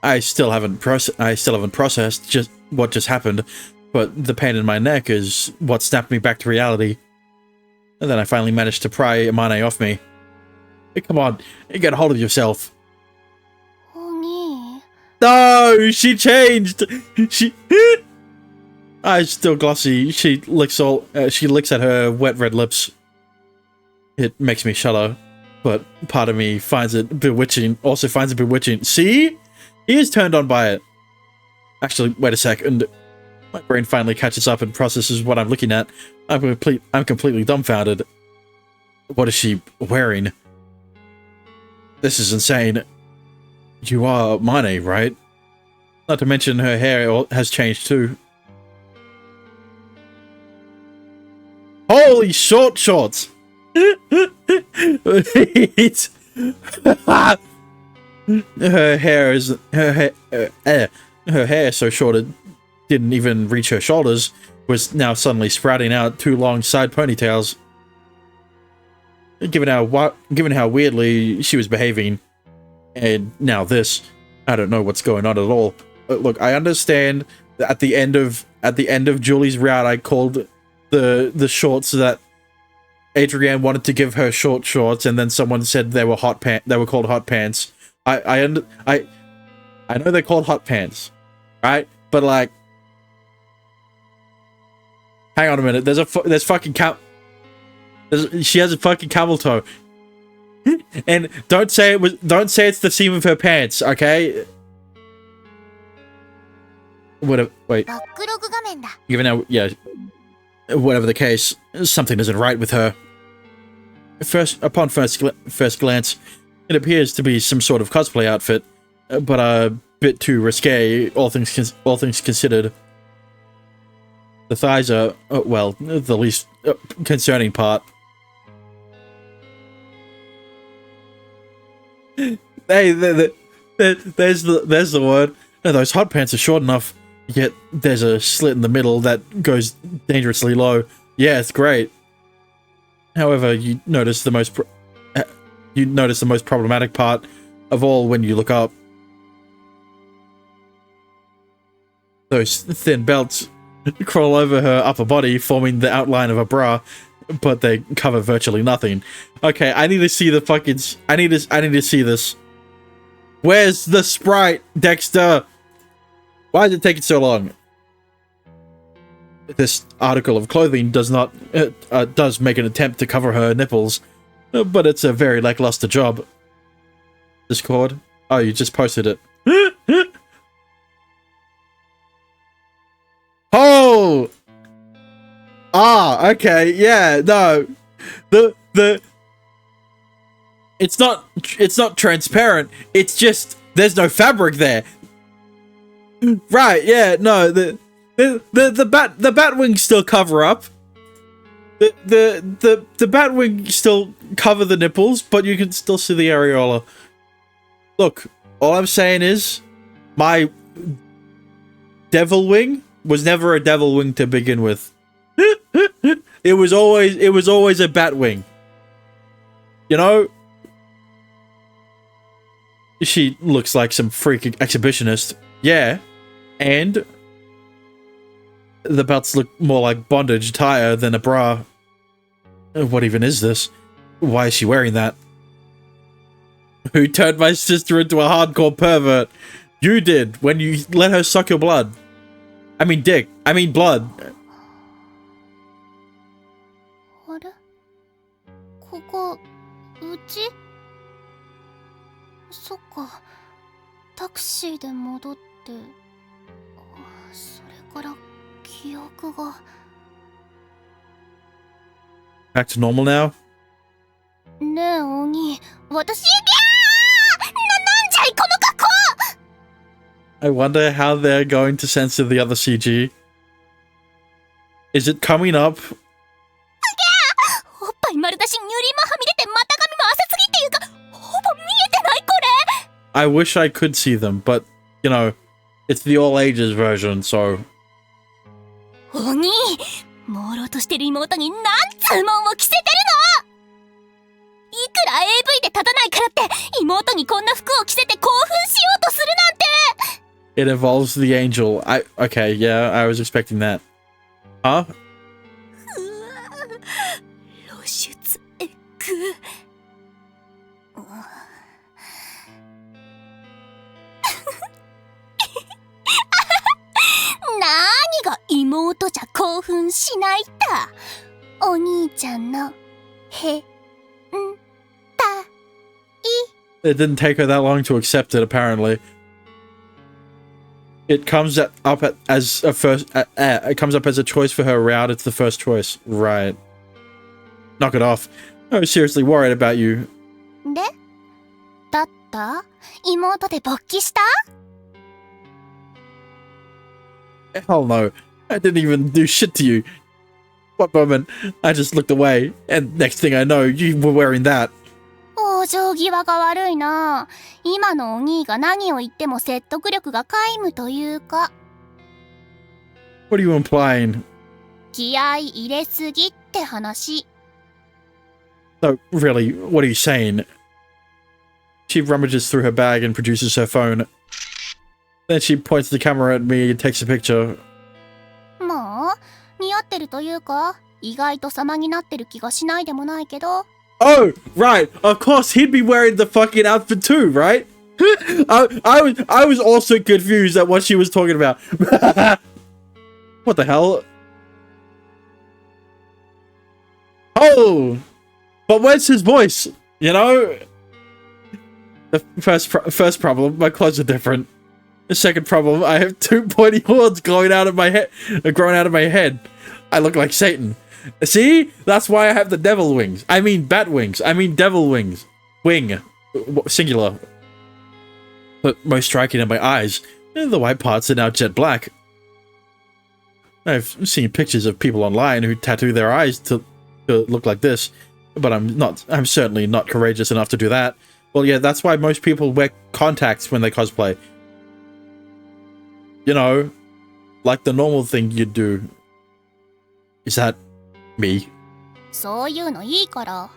I still haven't processed just what just happened, but the pain in my neck is what snapped me back to reality. And then I finally managed to pry Imane off me. Hey, come on, get a hold of yourself. No, she changed. She eyes still glossy. She licks at her wet red lips. It makes me shudder, but part of me finds it bewitching. Also finds it bewitching. See? He is turned on by it. Actually, wait a second. My brain finally catches up and processes what I'm looking at. I'm completely dumbfounded. What is she wearing? This is insane. You are Mane, right? Not to mention her hair has changed too. Holy shorts! It's her hair is so short it didn't even reach her shoulders, was now suddenly sprouting out two long side ponytails. Given how weirdly she was behaving, and now this, I don't know what's going on at all. Look, I understand that at the end of Julie's route, I called the shorts that Adrienne wanted to give her short shorts, and then someone said they were called hot pants. I know they're called hot pants, right? But like, hang on a minute. There's She has a fucking camel toe. And don't say it's the seam of her pants, okay? Whatever. Wait. バックログ画面だ。 Even though, yeah, whatever the case, something isn't right with her. Upon first glance, it appears to be some sort of cosplay outfit, but a bit too risque, all things considered. The thighs are, well, the least concerning part. Hey, there's the word. No, those hot pants are short enough, yet there's a slit in the middle that goes dangerously low. Yeah, it's great. However, you notice the most problematic part of all when you look up. Those thin belts crawl over her upper body, forming the outline of a bra, but they cover virtually nothing. Okay, I need to see the fucking. I need to see this. Where's the sprite, Dexter? Why is it taking so long? This article of clothing does make an attempt to cover her nipples, but it's a very lackluster job. Discord? Oh, you just posted it. Oh! Ah, okay, yeah, no. It's not transparent. It's just there's no fabric there. Right, yeah, no, the bat wings still cover up. The bat wing still cover the nipples, but you can still see the areola. Look, all I'm saying is my devil wing was never a devil wing to begin with. It was always a bat wing. You know? She looks like some freak exhibitionist. Yeah. And the belts look more like bondage attire than a bra. What even is this? Why is she wearing that? Who turned my sister into a hardcore pervert? You did, when you let her suck your blood. I mean dick. I mean blood. あれここ、うちそっか、タクシーで戻って、それから記憶が。Back to normal now? ねえ、鬼、私、なんじゃい、この格好 I wonder how they're going to censor the other CG. Is it coming up? おっぱい丸出し、乳輪もはみ出て、股上も浅すぎっていうか、ほぼ見えてないこれ I wish I could see them, but, you know, it's the all ages version, so... 鬼、朦朧としてる妹になんつうもんを着せてるのいくら AV で立たないからって妹にこんな服を着せて興奮しようとするなんて It involves the angel. Okay, yeah, I was expecting that. Huh? 露出エッグ何が妹じゃ興奮しないだお兄ちゃんのへんた It didn't take her that long to accept it, apparently. It comes up as a choice for her route. It's the first choice. Right. Knock it off. I was seriously worried about you. でだった妹で勃起した Hell no. I didn't even do shit to you. What moment? I just looked away, and next thing I know, you were wearing that. 往生際が悪いな今のお兄が何を言っても説得力が皆無というか What are you implying? 気合い入れすぎって話 No, really, what are you saying? She rummages through her bag and produces her phone. Then she points the camera at me and takes a picture. まあ似合ってるというか意外と様になってる気がしないでもないけど Oh, right. Of course, he'd be wearing the fucking outfit too, right? I was also confused at what she was talking about. What the hell? Oh, but where's his voice? You know? The first problem, my clothes are different. The second problem, I have two pointy horns growing out of my head. I look like Satan. See? That's why I have the devil wings. I mean bat wings. I mean devil wings. Wing. Singular. But most striking in my eyes, the white parts are now jet black. I've seen pictures of people online who tattoo their eyes to look like this, but I'm certainly not courageous enough to do that. Well, yeah, that's why most people wear contacts when they cosplay. You know, like the normal thing you'd do. Is that me? そういうのいいから。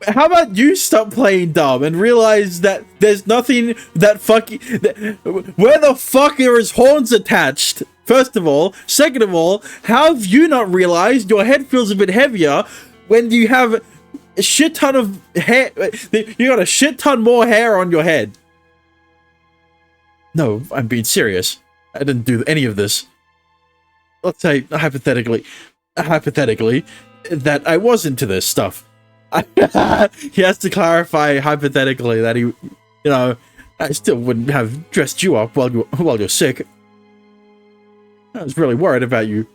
How about you stop playing dumb and realize that there's nothing that fucking... Where the fuck are his horns attached? First of all. Second of all, how have you not realized your head feels a bit heavier when you have a shit ton of hair? You got a shit ton more hair on your head. No, I'm being serious. I didn't do any of this. Let's say, hypothetically, that I was into this stuff. He has to clarify hypothetically that he, I still wouldn't have dressed you up while you're sick. I was really worried about you.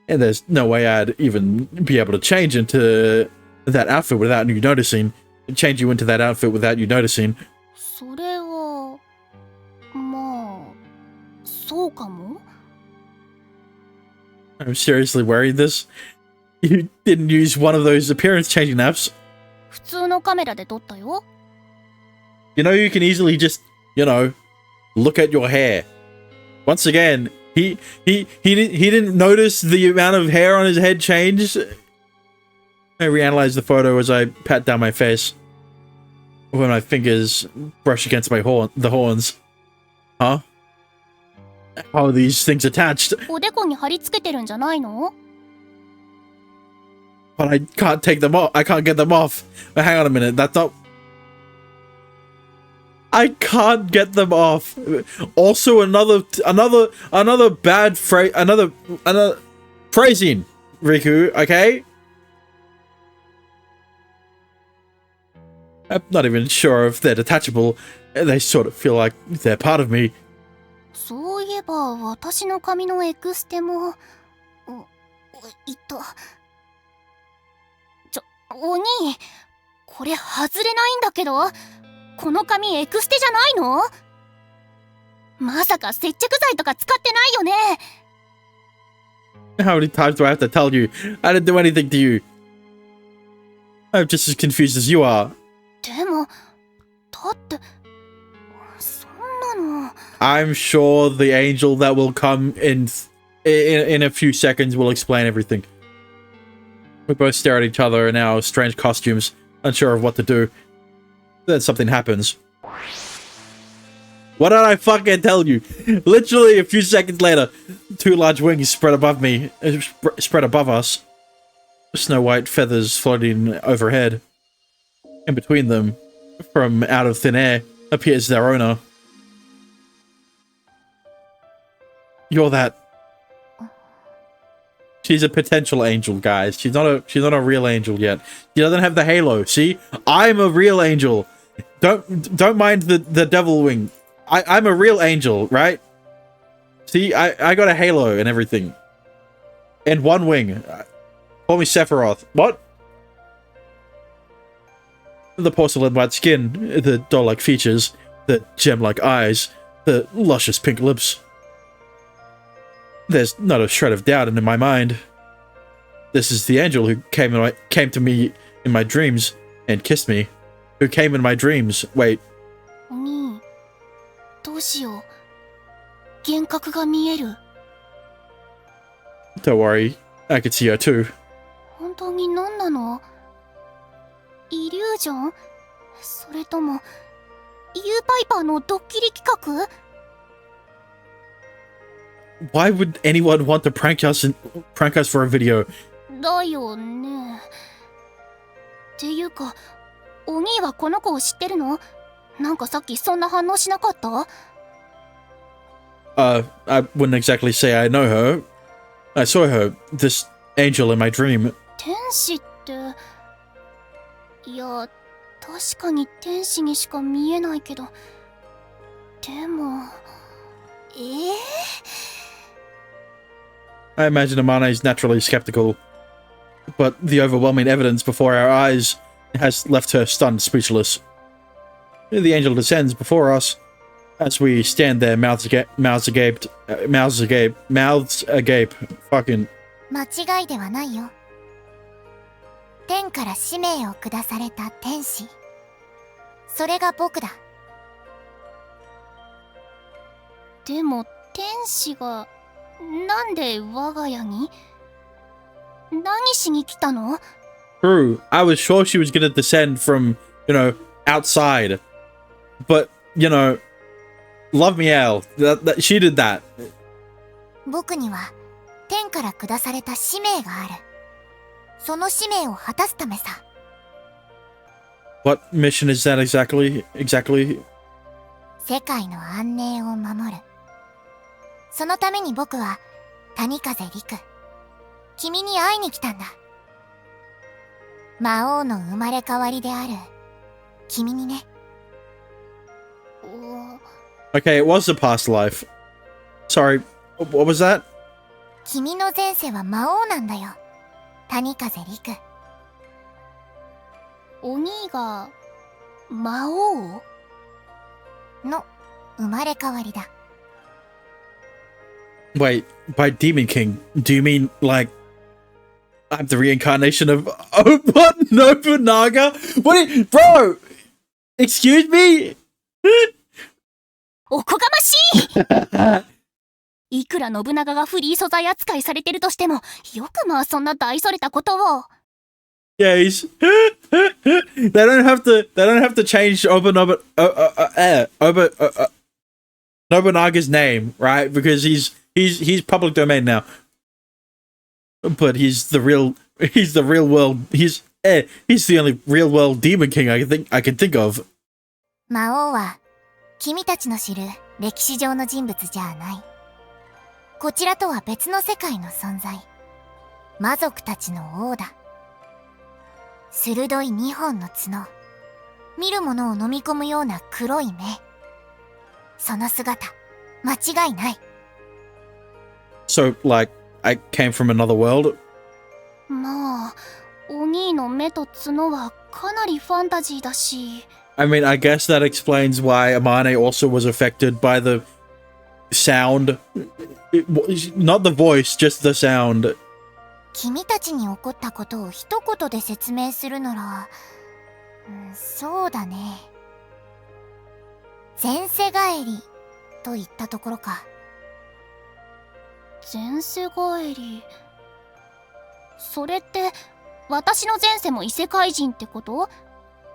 And there's no way I'd even be able to change into that outfit without you noticing. Change you into that outfit without you noticing. それはまあそうかも。 I'm seriously worried this. You didn't use one of those appearance changing apps. 普通のカメラで撮ったよ。 You know, you can easily just, look at your hair. Once again, he didn't notice the amount of hair on his head change. I reanalyze the photo as I pat down my face. When my fingers brush against the horns. Huh? How are these things attached? おでこに貼り付けてるんじゃないの？ But I can't take them off. I can't get them off. But hang on a minute. That's not... I can't get them off. Also, another bad phrase. Another phrasing, Riku. Okay. I'm not even sure if they're detachable. They sort of feel like they're part of me. そういえば私の髪のエクステもお兄、これ外れないんだけど、この髪エクステじゃないの？まさか接着剤とか使ってないよね。 How many times do I have to tell you? I didn't do anything to you. I'm just as confused as you are. でも、だってそんなの。 I'm sure the angel that will come in a few seconds will explain everything. We both stare at each other in our strange costumes, unsure of what to do. Then something happens. What did I fucking tell you? Literally a few seconds later, two large wings spread above me, spread above us. Snow white feathers floating overhead. In between them, from out of thin air, appears their owner. You're that. She's a potential angel, guys. She's not a real angel yet. She doesn't have the halo. See? I'm a real angel. Don't mind the devil wing. I'm a real angel, right? See, I got a halo and everything. And one wing. Call me Sephiroth. What? The porcelain white skin, the doll-like features, the gem-like eyes, the luscious pink lips. There's not a shred of doubt in my mind. This is the angel who came to me in my dreams and kissed me. Who came in my dreams. Wait. お兄、どうしよう。幻覚が見える。 Don't worry. I can see her too. 本当に何なの？イリュージョン？それとも、ユーパイパーのドッキリ企画？ Why would anyone want to prank us for a video? だよね。っていうか、お兄はこの子を知ってるの？なんかさっきそんな反応しなかった？ I wouldn't exactly say I know her. I saw her, this angel in my dream. 天使って、いや、確かに天使にしか見えないけど、でも、I imagine Amane is naturally skeptical, but the overwhelming evidence before our eyes has left her stunned, speechless. The angel descends before us as we stand there, mouths agape. Fucking. 間違いではないよ。天から使命を下された天使。それが僕だ。でも天使がなんで我が家に？何しに来たの？ True. I was sure she was gonna descend from, outside. But, love me, Al. She did that. 僕には天から下された使命がある。その使命を果たすためさ。What mission is that exactly? 世界の安寧を守る。そのために僕は谷風陸、君に会いに来たんだ。魔王の生まれ変わりである君にね。Okay, it was a past life. Sorry, what was that? 君の前世は魔王なんだよ。谷風陸。お兄が魔王？の生まれ変わりだ。Wait, by Demon King, do you mean, like, I'm the reincarnation of Oba Nobunaga? Bro! Excuse me? おこがましいいくら信長がフリー素材扱いされてるとしても、よくまあそんな大それたことを。Yeah, he's... they don't have to change Nobunaga's name, right? Because he's public domain now. But he's the real world, he's the only real world Demon King I can think of. 魔王は君たちの知る歴史上の人物じゃない。こちらとは別の世界の存在。魔族たちの王だ。鋭い2本の角。見るものを飲み込むような黒い目。その姿、間違いない。So, like, I came from another world? まあ、お兄の目と角はかなりファンタジーだし。I mean, I guess that explains why Amane also was affected by the sound. Not the voice, just the sound. 君たちに起こったことを一言で説明するなら、そうだね。前世返りと言ったところか。前世返り。それって私の前世も異世界人ってこと？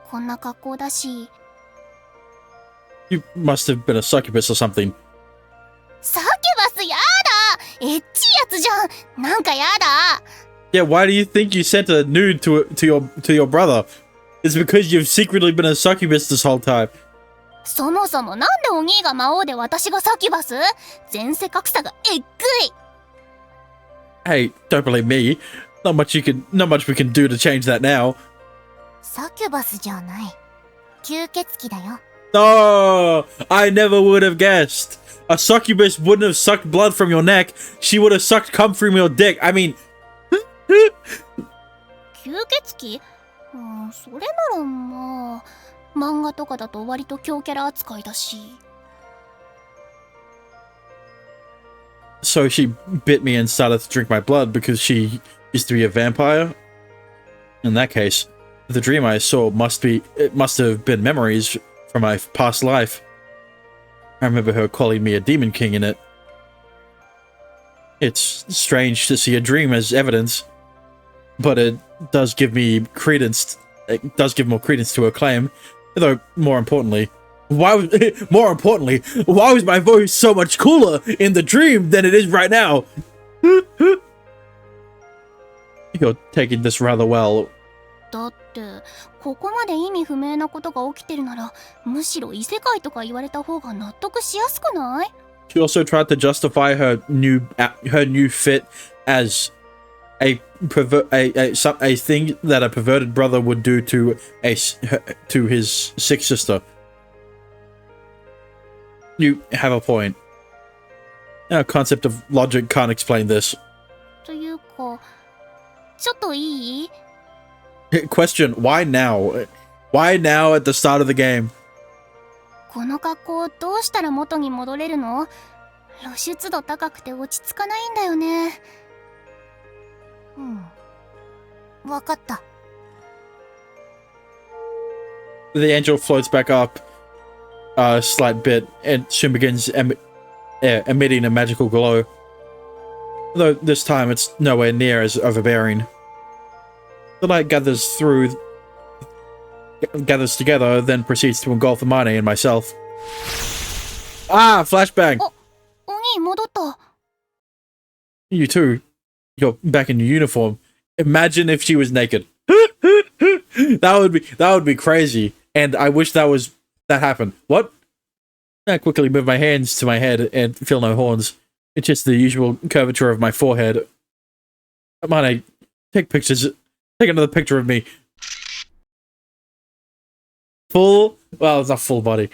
こんな格好だし。You must have been a succubus or something. サキュバスやだ！エッチいやつじゃん！なんかやだ！ Yeah, why do you think you sent a nude to your brother? It's because you've secretly been a succubus this whole time. そもそもなんでお兄が魔王で私がサキュバス？前世格差がえっぐい！ Hey, don't believe me. Not much we can do to change that now. サキュバスじゃない。吸血鬼だよ。No, I never would have guessed. A succubus wouldn't have sucked blood from your neck. She would have sucked cum from your dick. I mean... 吸血鬼？それならまあ、漫画とかだと割と強キャラ扱いだし。So she bit me and started to drink my blood because she used to be a vampire? In that case, the dream I saw must have been memories from my past life. I remember her calling me a demon king in it. It's strange to see a dream as evidence, but it does give me credence. It does give more credence to her claim. Though more importantly, why was my voice so much cooler in the dream than it is right now? You're taking this rather well. だってここまで意味不明なことが起きてるなら、むしろ異世界とか言われた方が納得しやすくない？ She also tried to justify her new fit as a thing that a perverted brother would do to his sick sister. You have a point. Our concept of logic can't explain this. というか、ちょっといい？ Question, why now? Why now at the start of the game? この格好どうしたら元に戻れるの？露出度高くて落ち着かないんだよね。わかった。The angel floats back up a slight bit and soon begins emitting a magical glow. Though this time it's nowhere near as overbearing. The light gathers together, then proceeds to engulf Amane and myself. Ah, flashbang! お兄戻った。You too. You're back in your uniform. Imagine if she was naked. That would be crazy. And I wish that happened. What? I quickly move my hands to my head and feel no horns. It's just the usual curvature of my forehead. Amane, take pictures. Take another picture of me. Well, it's not full body.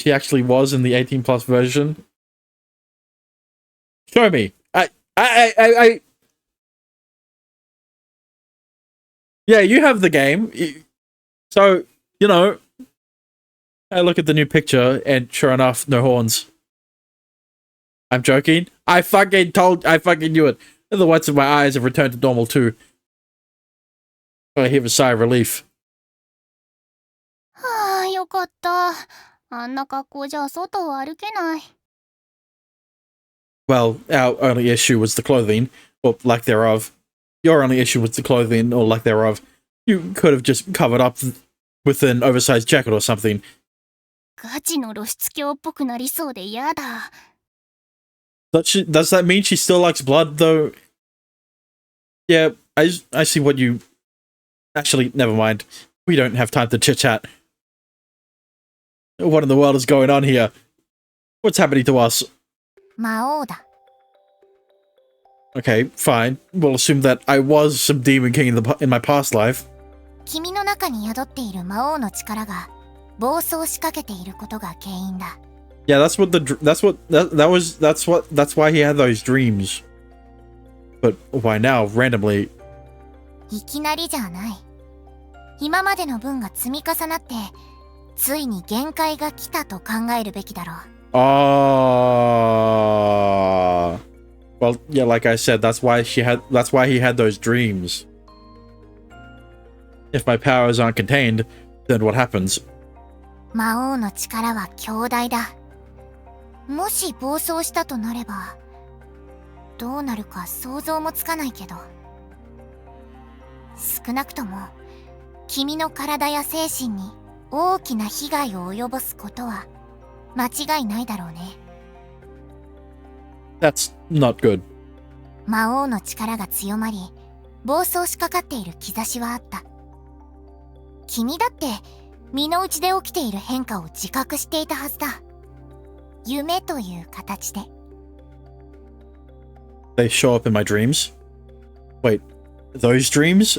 She actually was in the 18 plus version. Show me. Yeah, you have the game. So, you know, I look at the new picture and sure enough, no horns. I'm joking. I fucking knew it. And the whites of my eyes have returned to normal too. I heave a sigh of relief. はあ、よかった。あんな格好じゃ外を歩けない。Well, our only issue was the clothing, or lack thereof. Your only issue was the clothing, or lack thereof. You could have just covered up with an oversized jacket or something. ガチの露出狂っぽくなりそうで嫌だ。Does that mean she still likes blood, though? Yeah, I see what you... Actually, never mind. We don't have time to chit-chat. What in the world is going on here? What's happening to us? 魔王だ。Okay, fine. We'll assume that I was some demon king in my past life. 君の中に宿っている魔王の力が暴走しかけていることが原因だ。Yeah, that's why he had those dreams. But why now, randomly? いきなりじゃない。今までの分が積み重なって、ついに限界が来たと考えるべきだろう。Well, yeah, like I said, that's why he had those dreams. If my powers aren't contained, then what happens? 魔王の力は強大だ。もし暴走したとなれば、どうなるか想像もつかないけど。少なくとも、君の体や精神に大きな被害を及ぼすことは間違いないだろうね。That's not good. 魔王の力が強まり、暴走しかかっている兆しはあった。君だって身の内で起きている変化を自覚していたはずだ。夢という形で。They show up in my dreams? Wait, those dreams?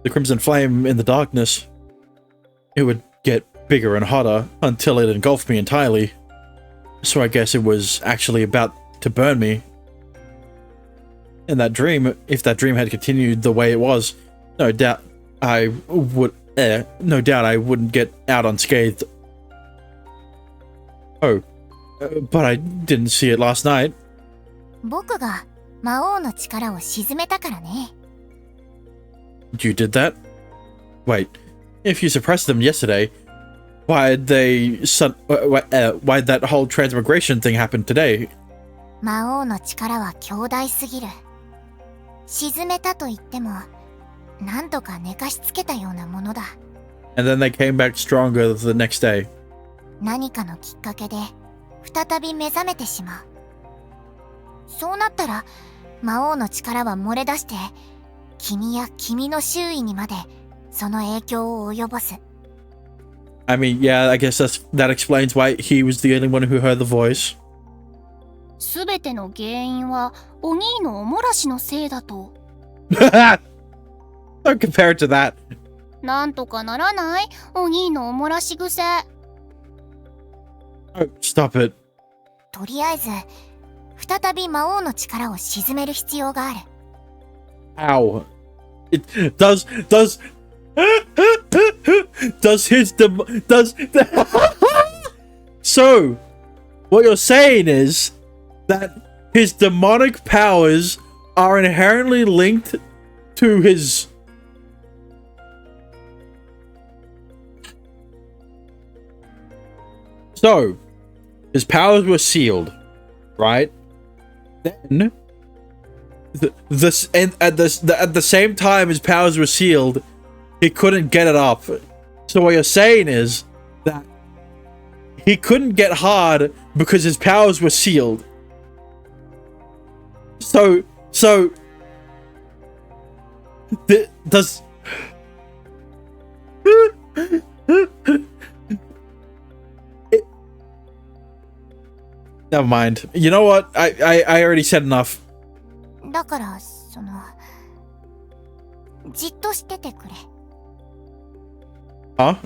The crimson flame in the darkness. It would get bigger and hotter until it engulfed me entirely. So I guess it was actually about to burn me. And that dream, if that dream had continued the way it was, no doubt I wouldn't get out unscathed. Oh, but I didn't see it last night. 僕が魔王の力を鎮めたからね。You did that? Wait, if you suppressed them yesterday, why'd that whole transmigration thing happen today? 魔王の力は強大すぎる。鎮めたと言っても、なんとか寝かしつけたようなものだ。And then they came back stronger the next day. 何かのきっかけで再び目覚めてしまう。そうなったら魔王の力は漏れ出して君や君の周囲にまでその影響を及ぼす。I mean, yeah, I guess that explains why he was the only one who heard the voice. すべての原因はお兄のおもらしのせいだと。Don't compare it to that. なんとかならない？お兄のおもらし癖。Oh, stop it. とりあえず再び魔王の力を鎮める必要がある。 Ow. It does his does So what you're saying is that his demonic powers are inherently linked to his So his powers were sealed, right? Then at the same time his powers were sealed, he couldn't get it up. So what you're saying is that he couldn't get hard because his powers were sealed. So does Never mind. You know what? I already said enough. だからじっとしててくれ。 Huh?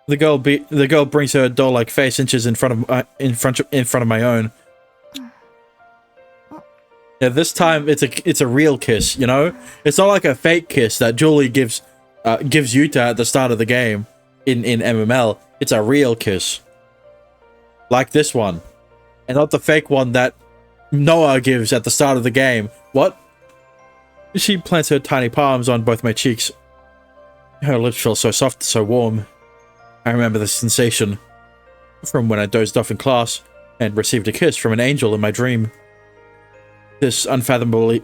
The girl brings her doll-like face inches in front of my own. Yeah, this time it's a real kiss, you know? It's not like a fake kiss that Julie gives Yuta at the start of the game in MML. It's a real kiss. Like this one. And not the fake one that Noah gives at the start of the game. What? She plants her tiny palms on both my cheeks. Her lips feel so soft, so warm. I remember the sensation from when I dozed off in class and received a kiss from an angel in my dream. This unfathomably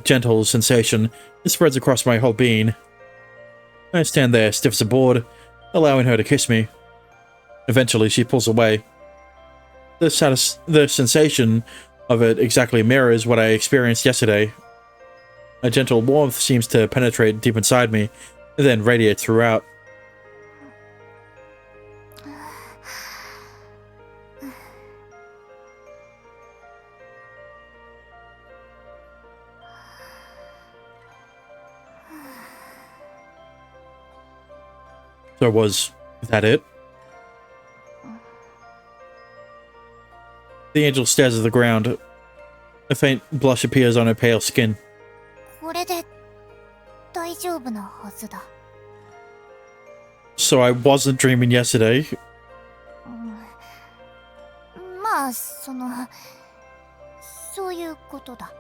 gentle sensation spreads across my whole being. I stand there stiff as a board, allowing her to kiss me. Eventually, she pulls away. The sensation of it exactly mirrors what I experienced yesterday. A gentle warmth seems to penetrate deep inside me, and then radiate throughout. So was that it? The angel stares at the ground. A faint blush appears on her pale skin. これで大丈夫なはずだ。 So I wasn't dreaming yesterday. まあそういうことだ。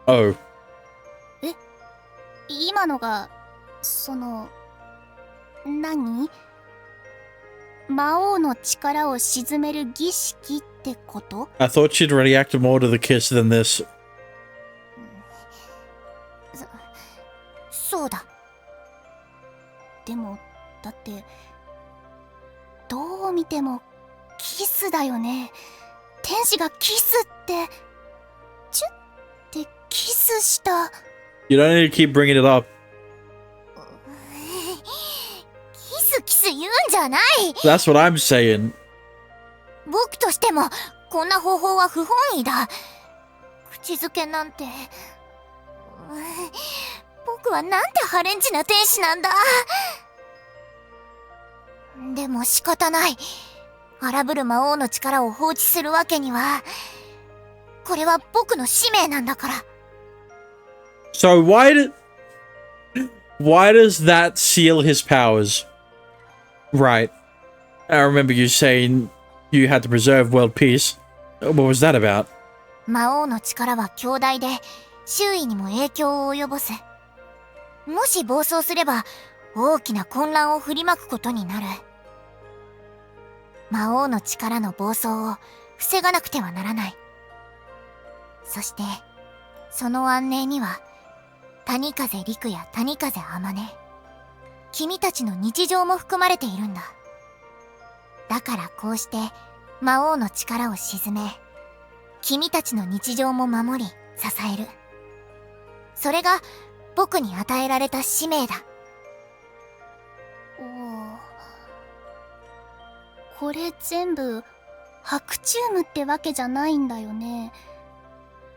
Oh. 今のが何？魔王の力を鎮める儀式ってこと？ I thought she'd reacted more to the kiss than this. そうだ。でもだってどう見てもキスだよね。天使がキスってチュッてキスした。 You don't need to keep bringing it up. キス言うんじゃない。 That's what I'm saying. 僕としてもこんな方法は不本意だ。口づけなんて。僕はなんてハレンチな天使なんだ。でも仕方ない。荒ぶる魔王の力を放置するわけには。これは僕の使命なんだから。 So why does that seal his powers? Right. I remember you saying you had to preserve world peace. What was that about? 魔王の力は強大で周囲にも影響を及ぼす。もし暴走すれば大きな混乱を振りまくことになる。魔王の力の暴走を防がなくてはならない。そしてその安寧には谷風陸や谷風天音、君たちの日常も含まれているんだ。だからこうして魔王の力を鎮め、君たちの日常も守り支える。それが僕に与えられた使命だ。これ全部白チュームってわけじゃないんだよね。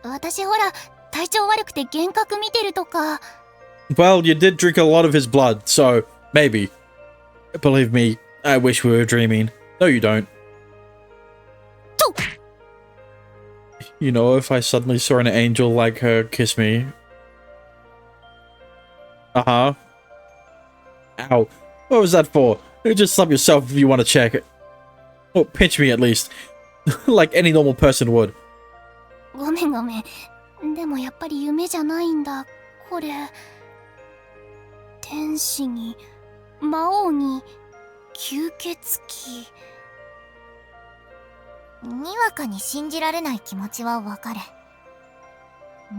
私ほら体調悪くて幻覚見てるとか。Well, you did drink a lot of his blood, so maybe. Believe me, I wish we were dreaming. No, you don't. You know, if I suddenly saw an angel like her kiss me. Uh-huh. Ow. What was that for? Just slap yourself if you want to check. Or pinch me at least. Like any normal person would. ごめんごめん。でもやっぱり夢じゃないんだ。これ。天使に、魔王に、吸血鬼。にわかに信じられない気持ちはわかる。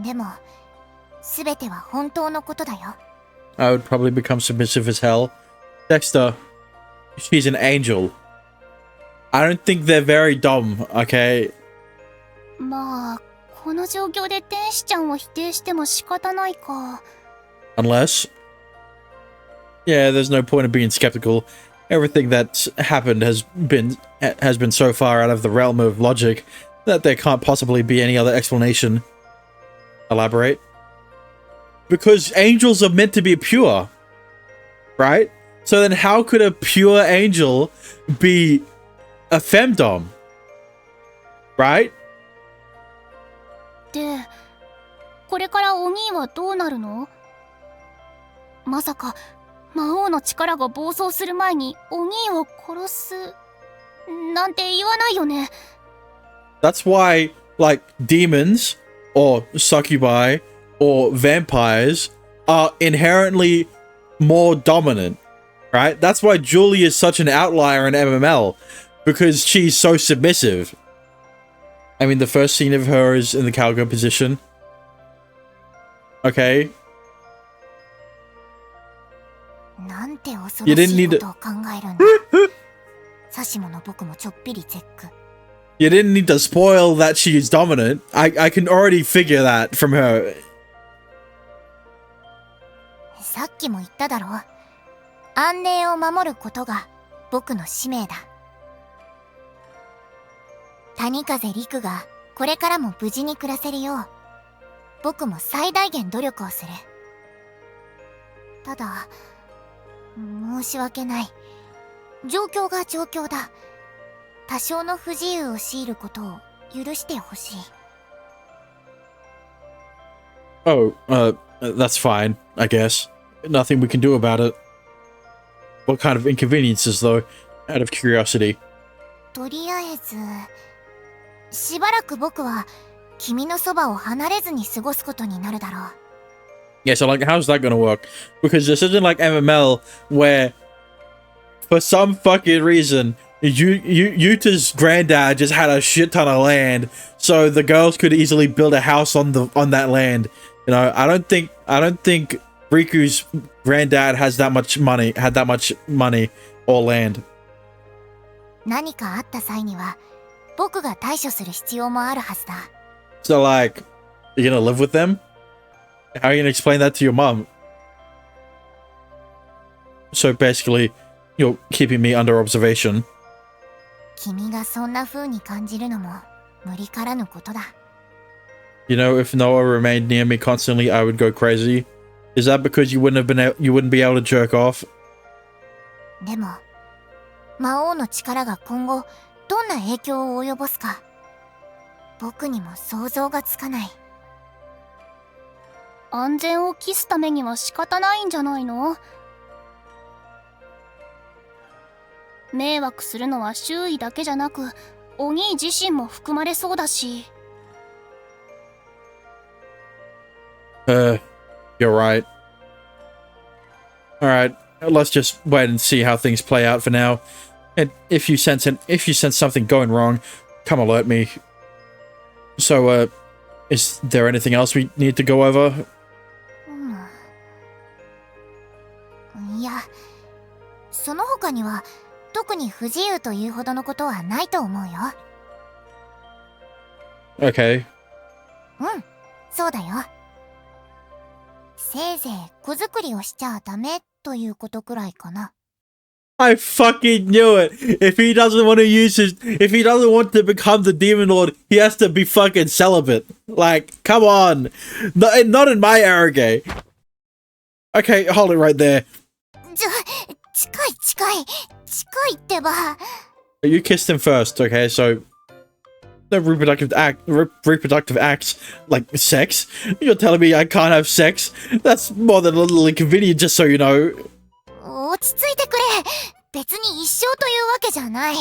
でも、すべては本当のことだよ。I would probably become submissive as hell. Dexter, she's an angel. I don't think they're very dumb, okay? まあ、この状況で天使ちゃんを否定しても仕方ないか。Unless... Yeah, there's no point of being skeptical. Everything that's happened has been so far out of the realm of logic that there can't possibly be any other explanation. Elaborate. Because angels are meant to be pure, right? So then how could a pure angel be a femdom? Right? で、これからお兄はどうなるの？まさか魔王の力が暴走する前にお兄を殺すなんて言わないよね。That's why, like, demons or succubi or vampires are inherently more dominant, right? That's why Julie is such an outlier in MML, because she's so submissive. I mean, the first scene of her is in the cowgirl position. Okay. なんて恐ろしいことを考えるんだ。サシモの僕もちょっぴり絶句。You didn't need to spoil that she's dominant. I can already figure that from her. さっきも言っただろ。安寧を守ることが僕の使命だ。谷風陸がこれからも無事に暮らせるよう、僕も最大限努力をする。ただ、申し訳ない。状況が状況だ。多少の不自由を強いることを許してほしい。Oh, that's fine, I guess. Nothing we can do about it. What kind of inconveniences, though? Out of curiosity. とりあえず、しばらく僕は君のそばを離れずに過ごすことになるだろう。Yeah, so like, how's that gonna work? Because this isn't like MML, where, for some fucking reason, Yuta's granddad just had a shit ton of land, so the girls could easily build a house on that land. You know, I don't think Riku's granddad had that much money or land. 何かあった際には、僕が対処する必要もあるはずだ。So like, you're gonna live with them? How are you gonna explain that to your mom? So basically, you're keeping me under observation. 君がそんな風に感じるのも無理からぬことだ。You know, if Noah remained near me constantly, I would go crazy. Is that because you wouldn't be able to jerk off? でも、魔王の力が今後どんな影響を及ぼすか、僕にも想像がつかない。安全を期すためには仕方ないんじゃないの？迷惑するのは周囲だけじゃなく、お兄自身も含まれそうだし。You're right. Alright, let's just wait and see how things play out for now. And if you sense something going wrong, come alert me. So, is there anything else we need to go over? いや、その他には特に不自由というほどのことはないと思うよ。Okay. そうだよ。せいぜい子作りをしちゃダメということくらいかな。I fucking knew it. If he doesn't want to become the demon lord, he has to be fucking celibate. Like, come on. Not in my era gay. Okay, hold it right there. 近いってば。 You kissed him first, okay? So the reproductive acts like sex. You're telling me I can't have sex? That's more than a little inconvenient, just so you know. 落ち着いてくれ。別に一生というわけじゃない。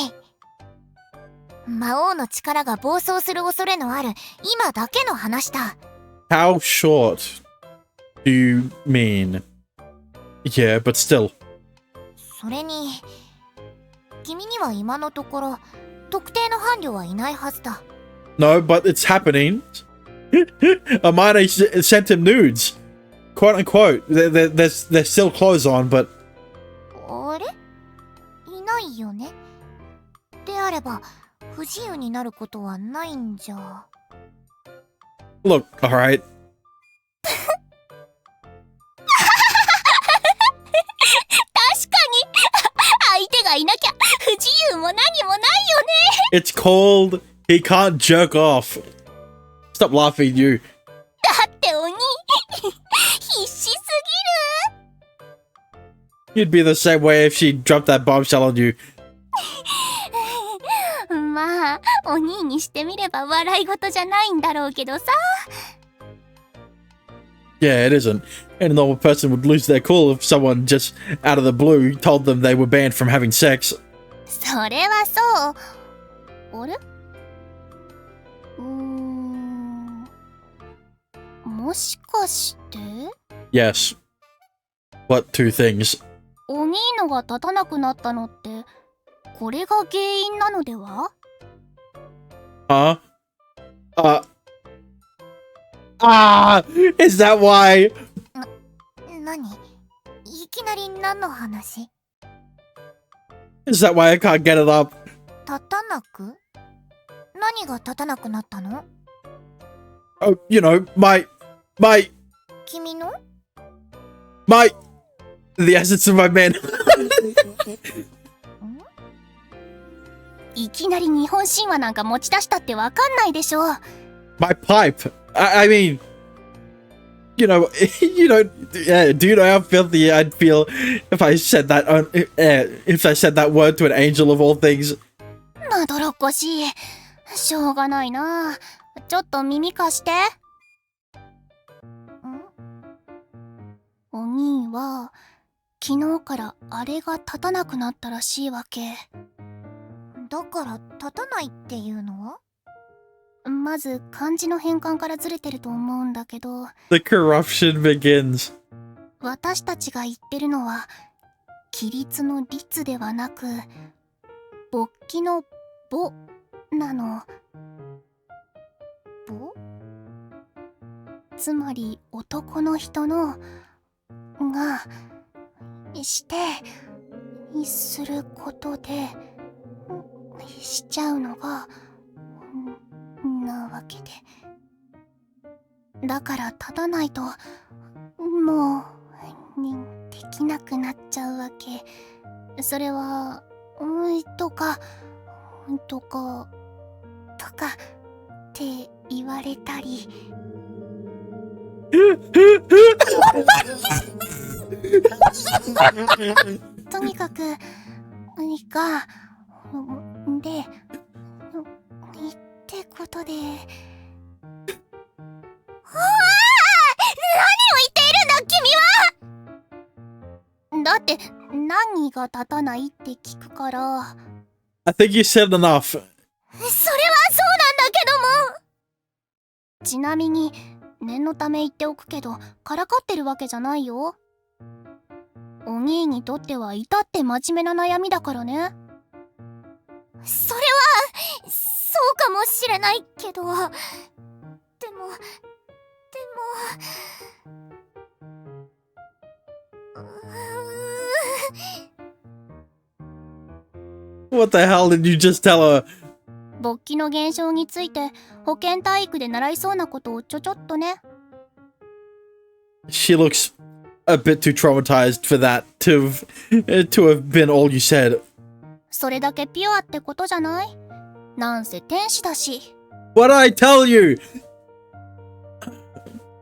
魔王の力が暴走する恐れのある今だけの話だ。 How short do you mean? Yeah, but still. それに、君には今のところ特定の伴侶はいないはずだ。 No, but it's happening. Amane sent him nudes. Quote unquote. There's still clothes on, but... あれ？いないよね。であれば、不自由になることはないんじゃ。 Look, alright. 確かに相手がいなきゃ不自由も何もないよね。 It's called he can't jerk off. Stop laughing, you. だって鬼必死すぎ You'd be the same way if she dropped that bombshell on you. る。まあ鬼にしてみれば笑い事じゃないんだろうけどさ。 Yeah, it isn't. Any normal person would lose their cool if someone just out of the blue told them they were banned from having sex. それはそう。あれ？もしかして Yes. What two things? お兄のが立たなくなったのってこれが原因なのでは？ Huh? Is that why? 何？いきなり何の話？ Is that why I can't get it up? 立たなく？何が立たなくなったの？ Oh, you know, my, 君の？ the essence of my man. いきなり日本神話なんか持ち出したってわかんないでしょ。 My pipe. I mean, you know, yeah, do you know how filthy I'd feel if I said that word to an angel of all things? まどろっこしい。しょうがないな。ちょっと耳貸して。お兄は昨日からあれが立たなくなったらしいわけ。だから立たないっていうのは？まず漢字の変換からずれてると思うんだけど、 The corruption begins. 私たちが言ってるのは規律の律ではなく勃起の母なの。ぼ？つまり男の人のがしてすることでしちゃうのがなわけで、だから立たないともうできなくなっちゃうわけ。それはとかって言われたり。とにかくでってことで。だって何が立たないって聞くから。 I think you said enough. それはそうなんだけども。ちなみに念のため言っておくけどからかってるわけじゃないよ。お兄にとっては至って真面目な悩みだからね。それはそうかもしれないけど、でも What the hell did you just tell her? 勃起の現象について保健体育で習いそうなことをちょっとね。 She looks a bit too traumatized for that to have been all you said. それだけピュアってことじゃない？なんせ天使だし。What I tell you?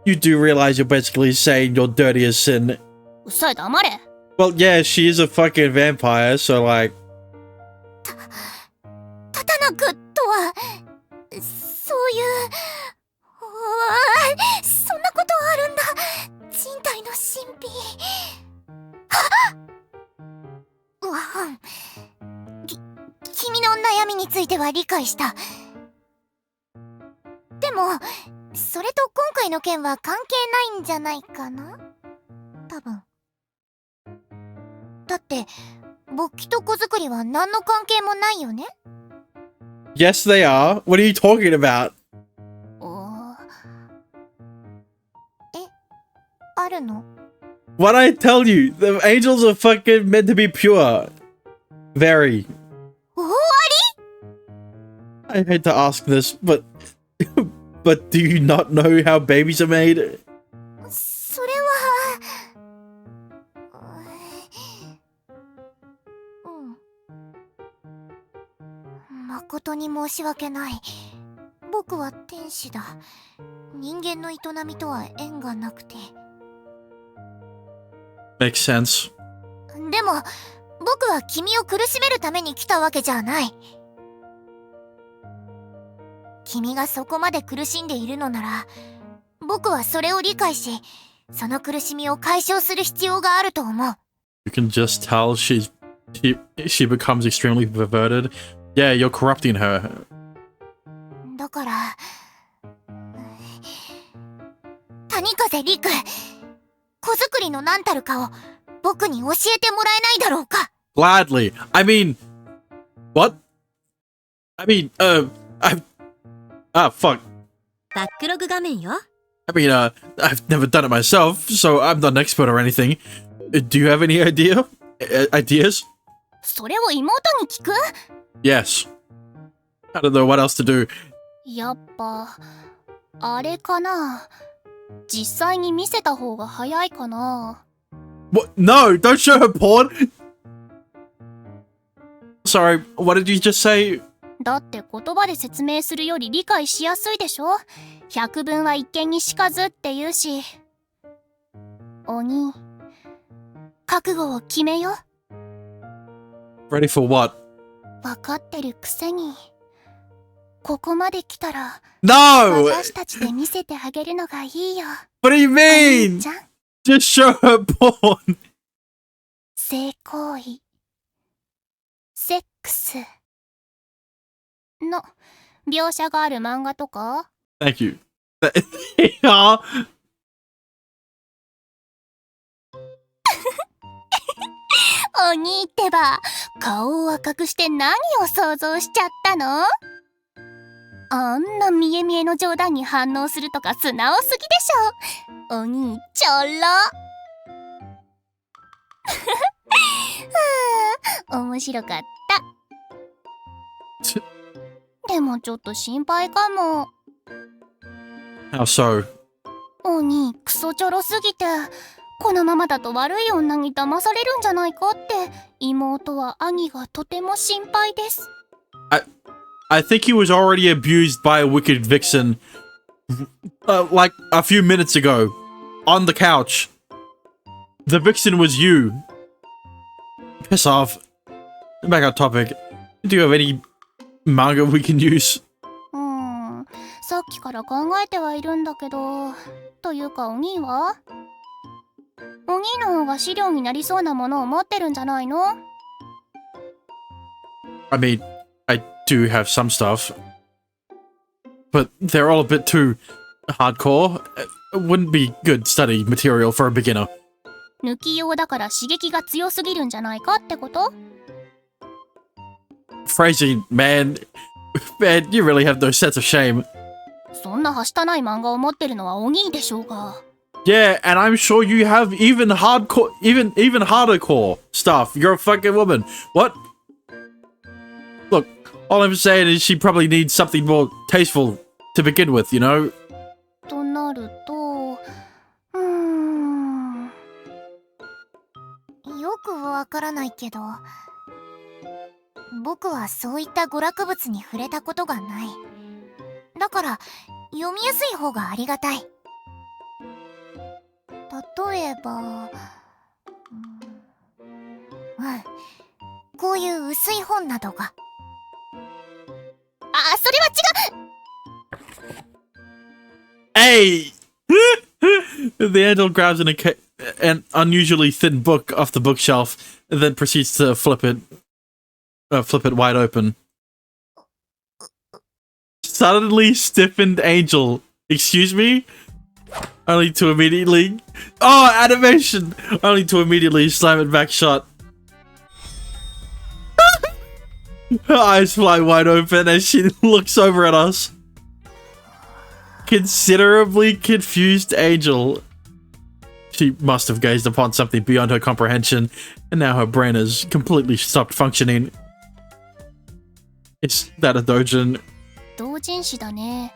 You do realize you're basically saying your dirtiest sin. うっさい黙れ。 Well, yeah, she is a fucking vampire, so like... 立たなくとは、そういう、そんなことあるんだ。人体の神秘。君の悩みについては理解した。でも、それと今回の件は関係ないんじゃないかな？多分。だって、勃起と子作りは何の関係もないよね？ Yes, they are. What are you talking about? あるの？ What I tell you? The angels are fucking meant to be pure. Very. 終わ I hate to ask this, but... but do you not know how babies are made? り？それは、誠に申し訳ない。僕は天使だ。人間の営みとは縁がなくて。Makes sense. でも、僕は君を苦しめるために来たわけじゃない。君がそこまで苦しんでいるのなら、僕はそれを理解し、その苦しみを解消する必要があると思う。You can just tell she becomes extremely perverted. Yeah, you're corrupting her. だから、谷風陸、子作りの何たるかを僕に教えてもらえないだろうか？ Gladly. I mean... What? I mean, fuck. バックログ画面よ。I mean, I've never done it myself, so I'm not an expert or anything. Do you have any ideas? それを妹に聞く？ Yes. I don't know what else to do. やっぱ、あれかな。実際に見せた方が早いかな。What? No, don't show her porn! Sorry, what did you just say? だって言葉で説明するより理解しやすいでしょ？百聞は一見にしかずって言うし。お兄、覚悟を決めよ。Ready for what? わかってるくせに。ここまで来たら、No! 私たちで見せてあげるのがいいよ。 What do you お mean? 兄ちゃん、 Just show her porn! 性行為、セックスの描写がある漫画とか？ Thank you. Yeah. お兄ってば、顔を赤くして何を想像しちゃったの？あんな見え見えの冗談に反応するとか素直すぎでしょ。お兄ちょろ。面白かった。でもちょっと心配かも。How so? お兄クソちょろすぎて、このままだと悪い女に騙されるんじゃないかって妹は兄がとても心配です。I think he was already abused by a wicked vixen like a few minutes ago on the couch. The vixen was you. Piss off. Back on topic. Do you have any manga we can use? さっきから考えてはいるんだけど、というかお兄は？お兄の方が資料になりそうなものを持ってるんじゃないの？ I mean, I do have some stuff. But they're all a bit too hardcore. It wouldn't be good study material for a beginner. 抜き用だから刺激が強すぎるんじゃないかってこと？ Phrasing, man. Man, you really have no sense of shame. そんなはしたない漫画を持ってるのはお兄でしょうが。Yeah, and I'm sure you have even hardcore, even harder-core stuff. You're a fucking woman. What? Look, all I'm saying is she probably needs something more tasteful to begin with, you know? となると、よくわからないけど、僕はそういった娯楽物に触れたことがない。だから読みやすい方がありがたい。例えば、こういう薄い本などが。あ、それは違う。 Hey! The angel grabs an unusually thin book off the bookshelf and then proceeds to flip it wide open. Suddenly stiffened angel. Excuse me? Only to immediately... Oh, animation! Only to immediately slam it back shut. Her eyes fly wide open as she looks over at us. Considerably confused angel. She must have gazed upon something beyond her comprehension, and now her brain has completely stopped functioning. Is that a doujin? 同人誌だね。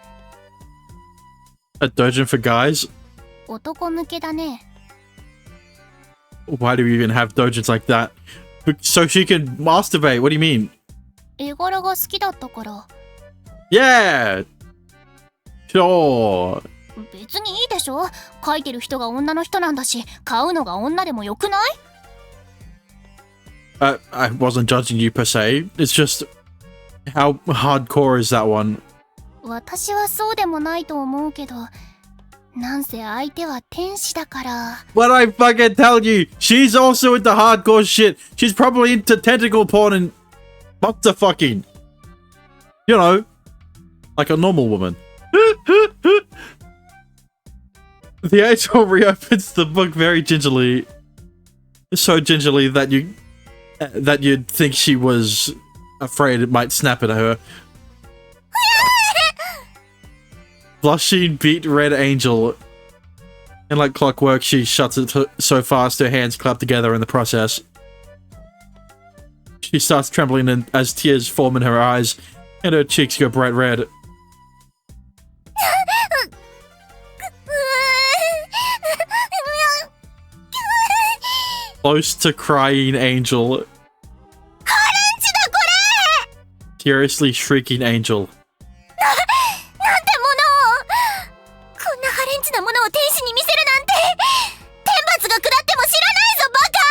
A doujin for guys? 男向けだね。 Why do we even have doujins like that? So she can masturbate, what do you mean? 絵柄が好きだったから。 Yeah! Sure! 別にいいでしょ。描いてる人が女の人なんだし、買うのが女でもよくない？ I wasn't judging you per se. It's just... How hardcore is that one? 私はそうでもないと思うけど、なんせ相手は天使だから。 What I fucking tell you? She's also into hardcore shit. She's probably into tentacle porn and monster fucking. You know, like a normal woman. The angel reopens the book very gingerly. So gingerly that you'd think she was afraid it might snap at her. Blushing beat red angel. And like clockwork, she shuts it so fast her hands clap together in the process. She starts trembling as tears form in her eyes, and her cheeks go bright red. Close to crying angel. Furiously shrieking angel. なんてものを、こんなハレンチなものを天使に見せるなんて、天罰が下っても知らないぞバカ。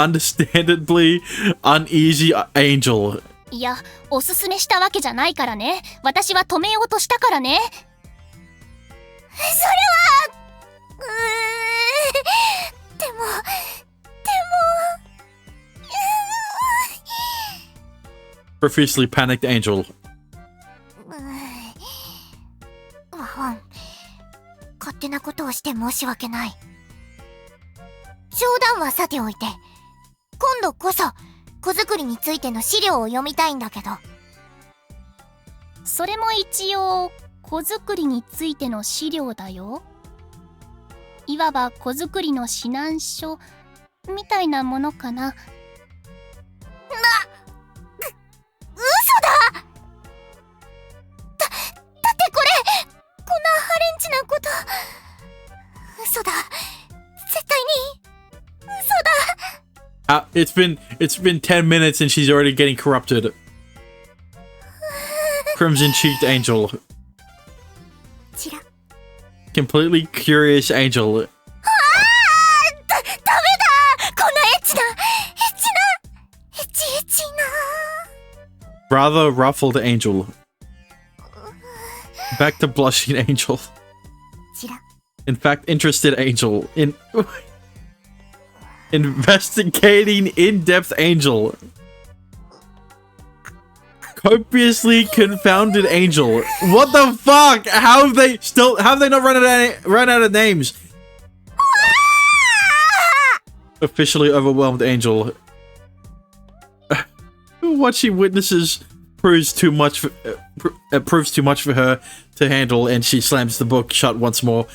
understandably uneasy angel. いや、おすすめしたわけじゃないからね。私は止めようとしたからね。それは、でも。Profusely panicked angel. 勝手なことをして申し訳ない。冗談はさておいて、今度こそ子作りについての資料を読みたいんだけど。それも一応子作りについての資料だよ。いわば子作りの指南書みたいなものかな。嘘だ！だってこれ、こんなハレンチなこと。嘘だ。絶対に。嘘だ。It's been 10 minutes and she's already getting corrupted. Crimson-cheeked angel. チラ。Completely curious angel. ダメだ！こんなエッチな。Rather ruffled angel. Back to blushing angel. In fact, interested angel. Investigating in-depth angel. Copiously confounded angel. What the fuck? How have they not run out of names? Officially overwhelmed angel. What she witnesses proves too much for her to handle, and she slams the book shut once more.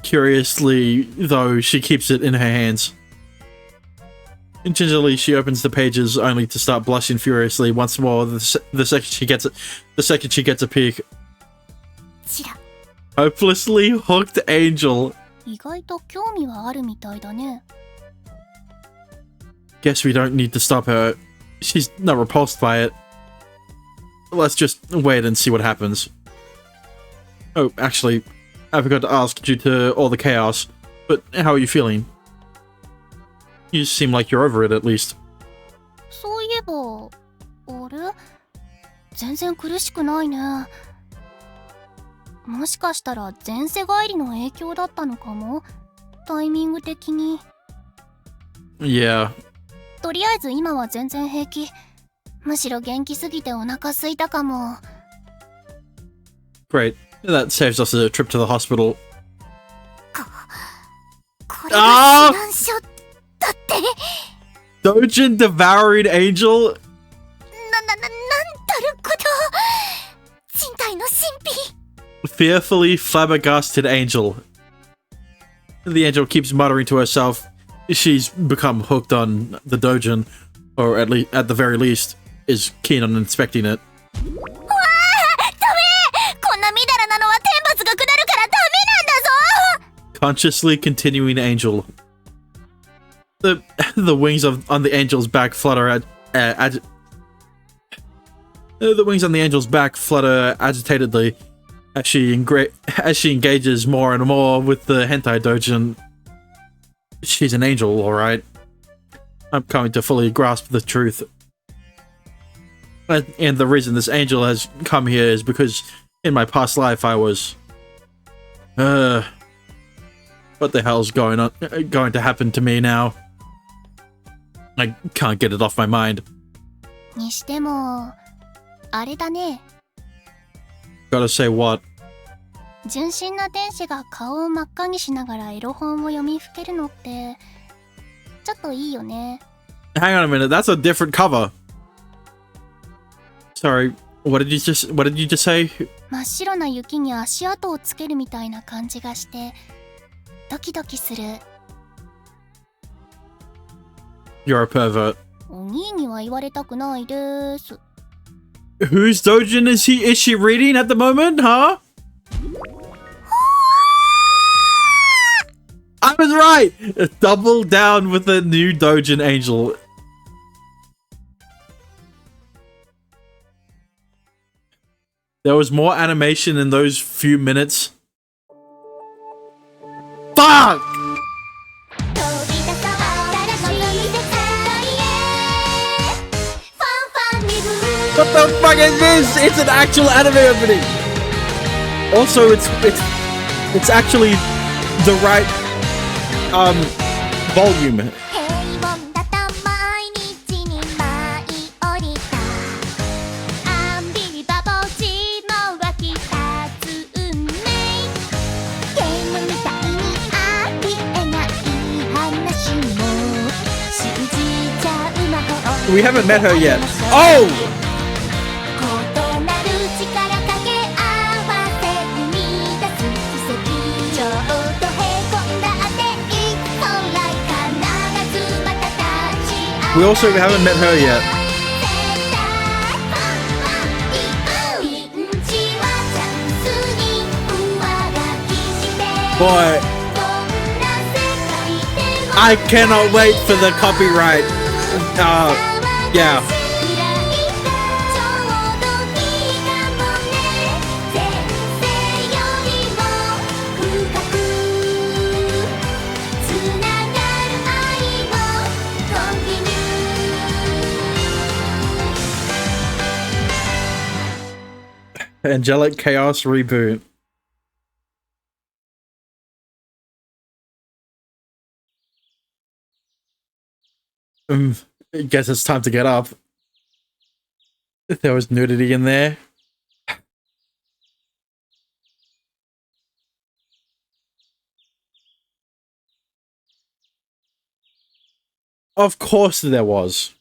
Curiously, though, she keeps it in her hands. And gingerly, she opens the pages, only to start blushing furiously once more the second she gets a peek. Hopelessly hooked angel. 意外と興味はあるみたいだね。guess we don't need to stop her. She's not repulsed by it. Let's just wait and see what happens. Oh, actually, I forgot to ask due to all the chaos, but how are you feeling? You seem like you're over it at least. そういえば、あれ？全然苦しくないね。もしかしたら前世帰りの影響だったのかも？タイミング的に。Yeah. とりあえず今は全然平気。むしろ元気すぎてお腹空いたかも。Great. That saves us a trip to the hospital. これが指南書だって。Dojin devouring angel? なんたること。人体の神秘。Fearfully flabbergasted angel. The angel keeps muttering to herself. She's become hooked on the Dojin, or at the very least, is keen on inspecting it. わあ、ダメ！こんなみだらなのは天罰が下るからダメなんだぞ！ Consciously continuing angel. The wings on the angel's back flutter the wings on the angel's back flutter agitatedly as she engages more and more with the hentai Dojin. She's an angel, all right. I'm coming to fully grasp the truth. And the reason this angel has come here is because in my past life I was... what the hell's going to happen to me now? I can't get it off my mind. にしても、あれだね。Gotta say what? 純真な天使が顔を真っ赤にしながらエロ本を読みふけるのってちょっといいよね。 Hang on a minute, that's a different cover. Sorry, what did you just say? 真っ白な雪に足跡をつけるみたいな感じがしてドキドキする。 You're a pervert. お兄には言われたくないです。 Whose Dojin is she reading at the moment, huh? I was right! Double down with the new Dojin angel. There was more animation in those few minutes. Fuck! What the fuck is this? It's an actual anime opening. Also, it's actually the right volume. 平凡だった毎日に舞い降りたアンビリバボー血も湧き立つ運命ゲームみたいにありえない話も信じちゃう魔法 We haven't met her yet. Oh! 異なる力かけ合わせ生み出す奇跡ちょっとへこんだっていい本来必ずまた立ち上がる We also haven't met her yet. Boy, I cannot wait for the copyright. Yeah. Angelic Chaos reboot. I guess it's time to get up. There was nudity in there. Of course there was.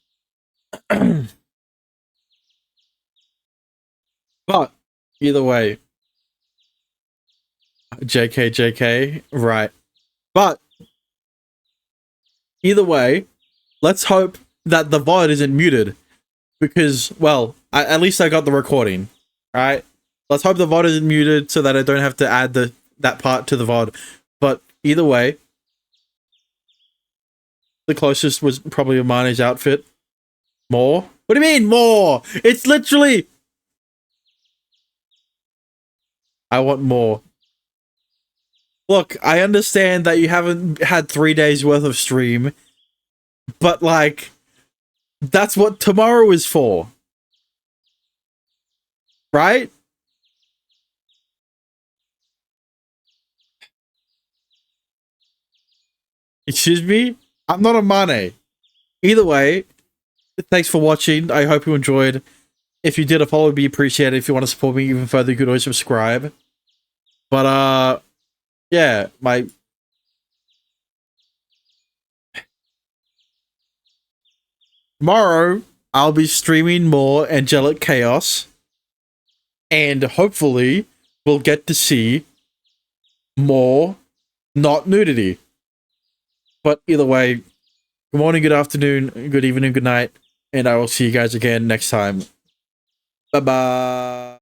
But either way, JK, right. But either way, let's hope that the VOD isn't muted because, well, at least I got the recording, right? Let's hope the VOD isn't muted so that I don't have to add that part to the VOD. But either way, The closest was probably Amane's outfit. More? What do you mean, more? It's literally... I want more. Look, I understand that you haven't had 3 days worth of stream, but like, that's what tomorrow is for. Right? Excuse me? I'm not a Mane. Either way, thanks for watching. I hope you enjoyed. If you did, a follow would be appreciated. If you want to support me even further, you could always subscribe. But, yeah, tomorrow, I'll be streaming more Angelic Chaos. And hopefully, we'll get to see more not nudity. But either way, good morning, good afternoon, good evening, good night. And I will see you guys again next time. Bye-bye.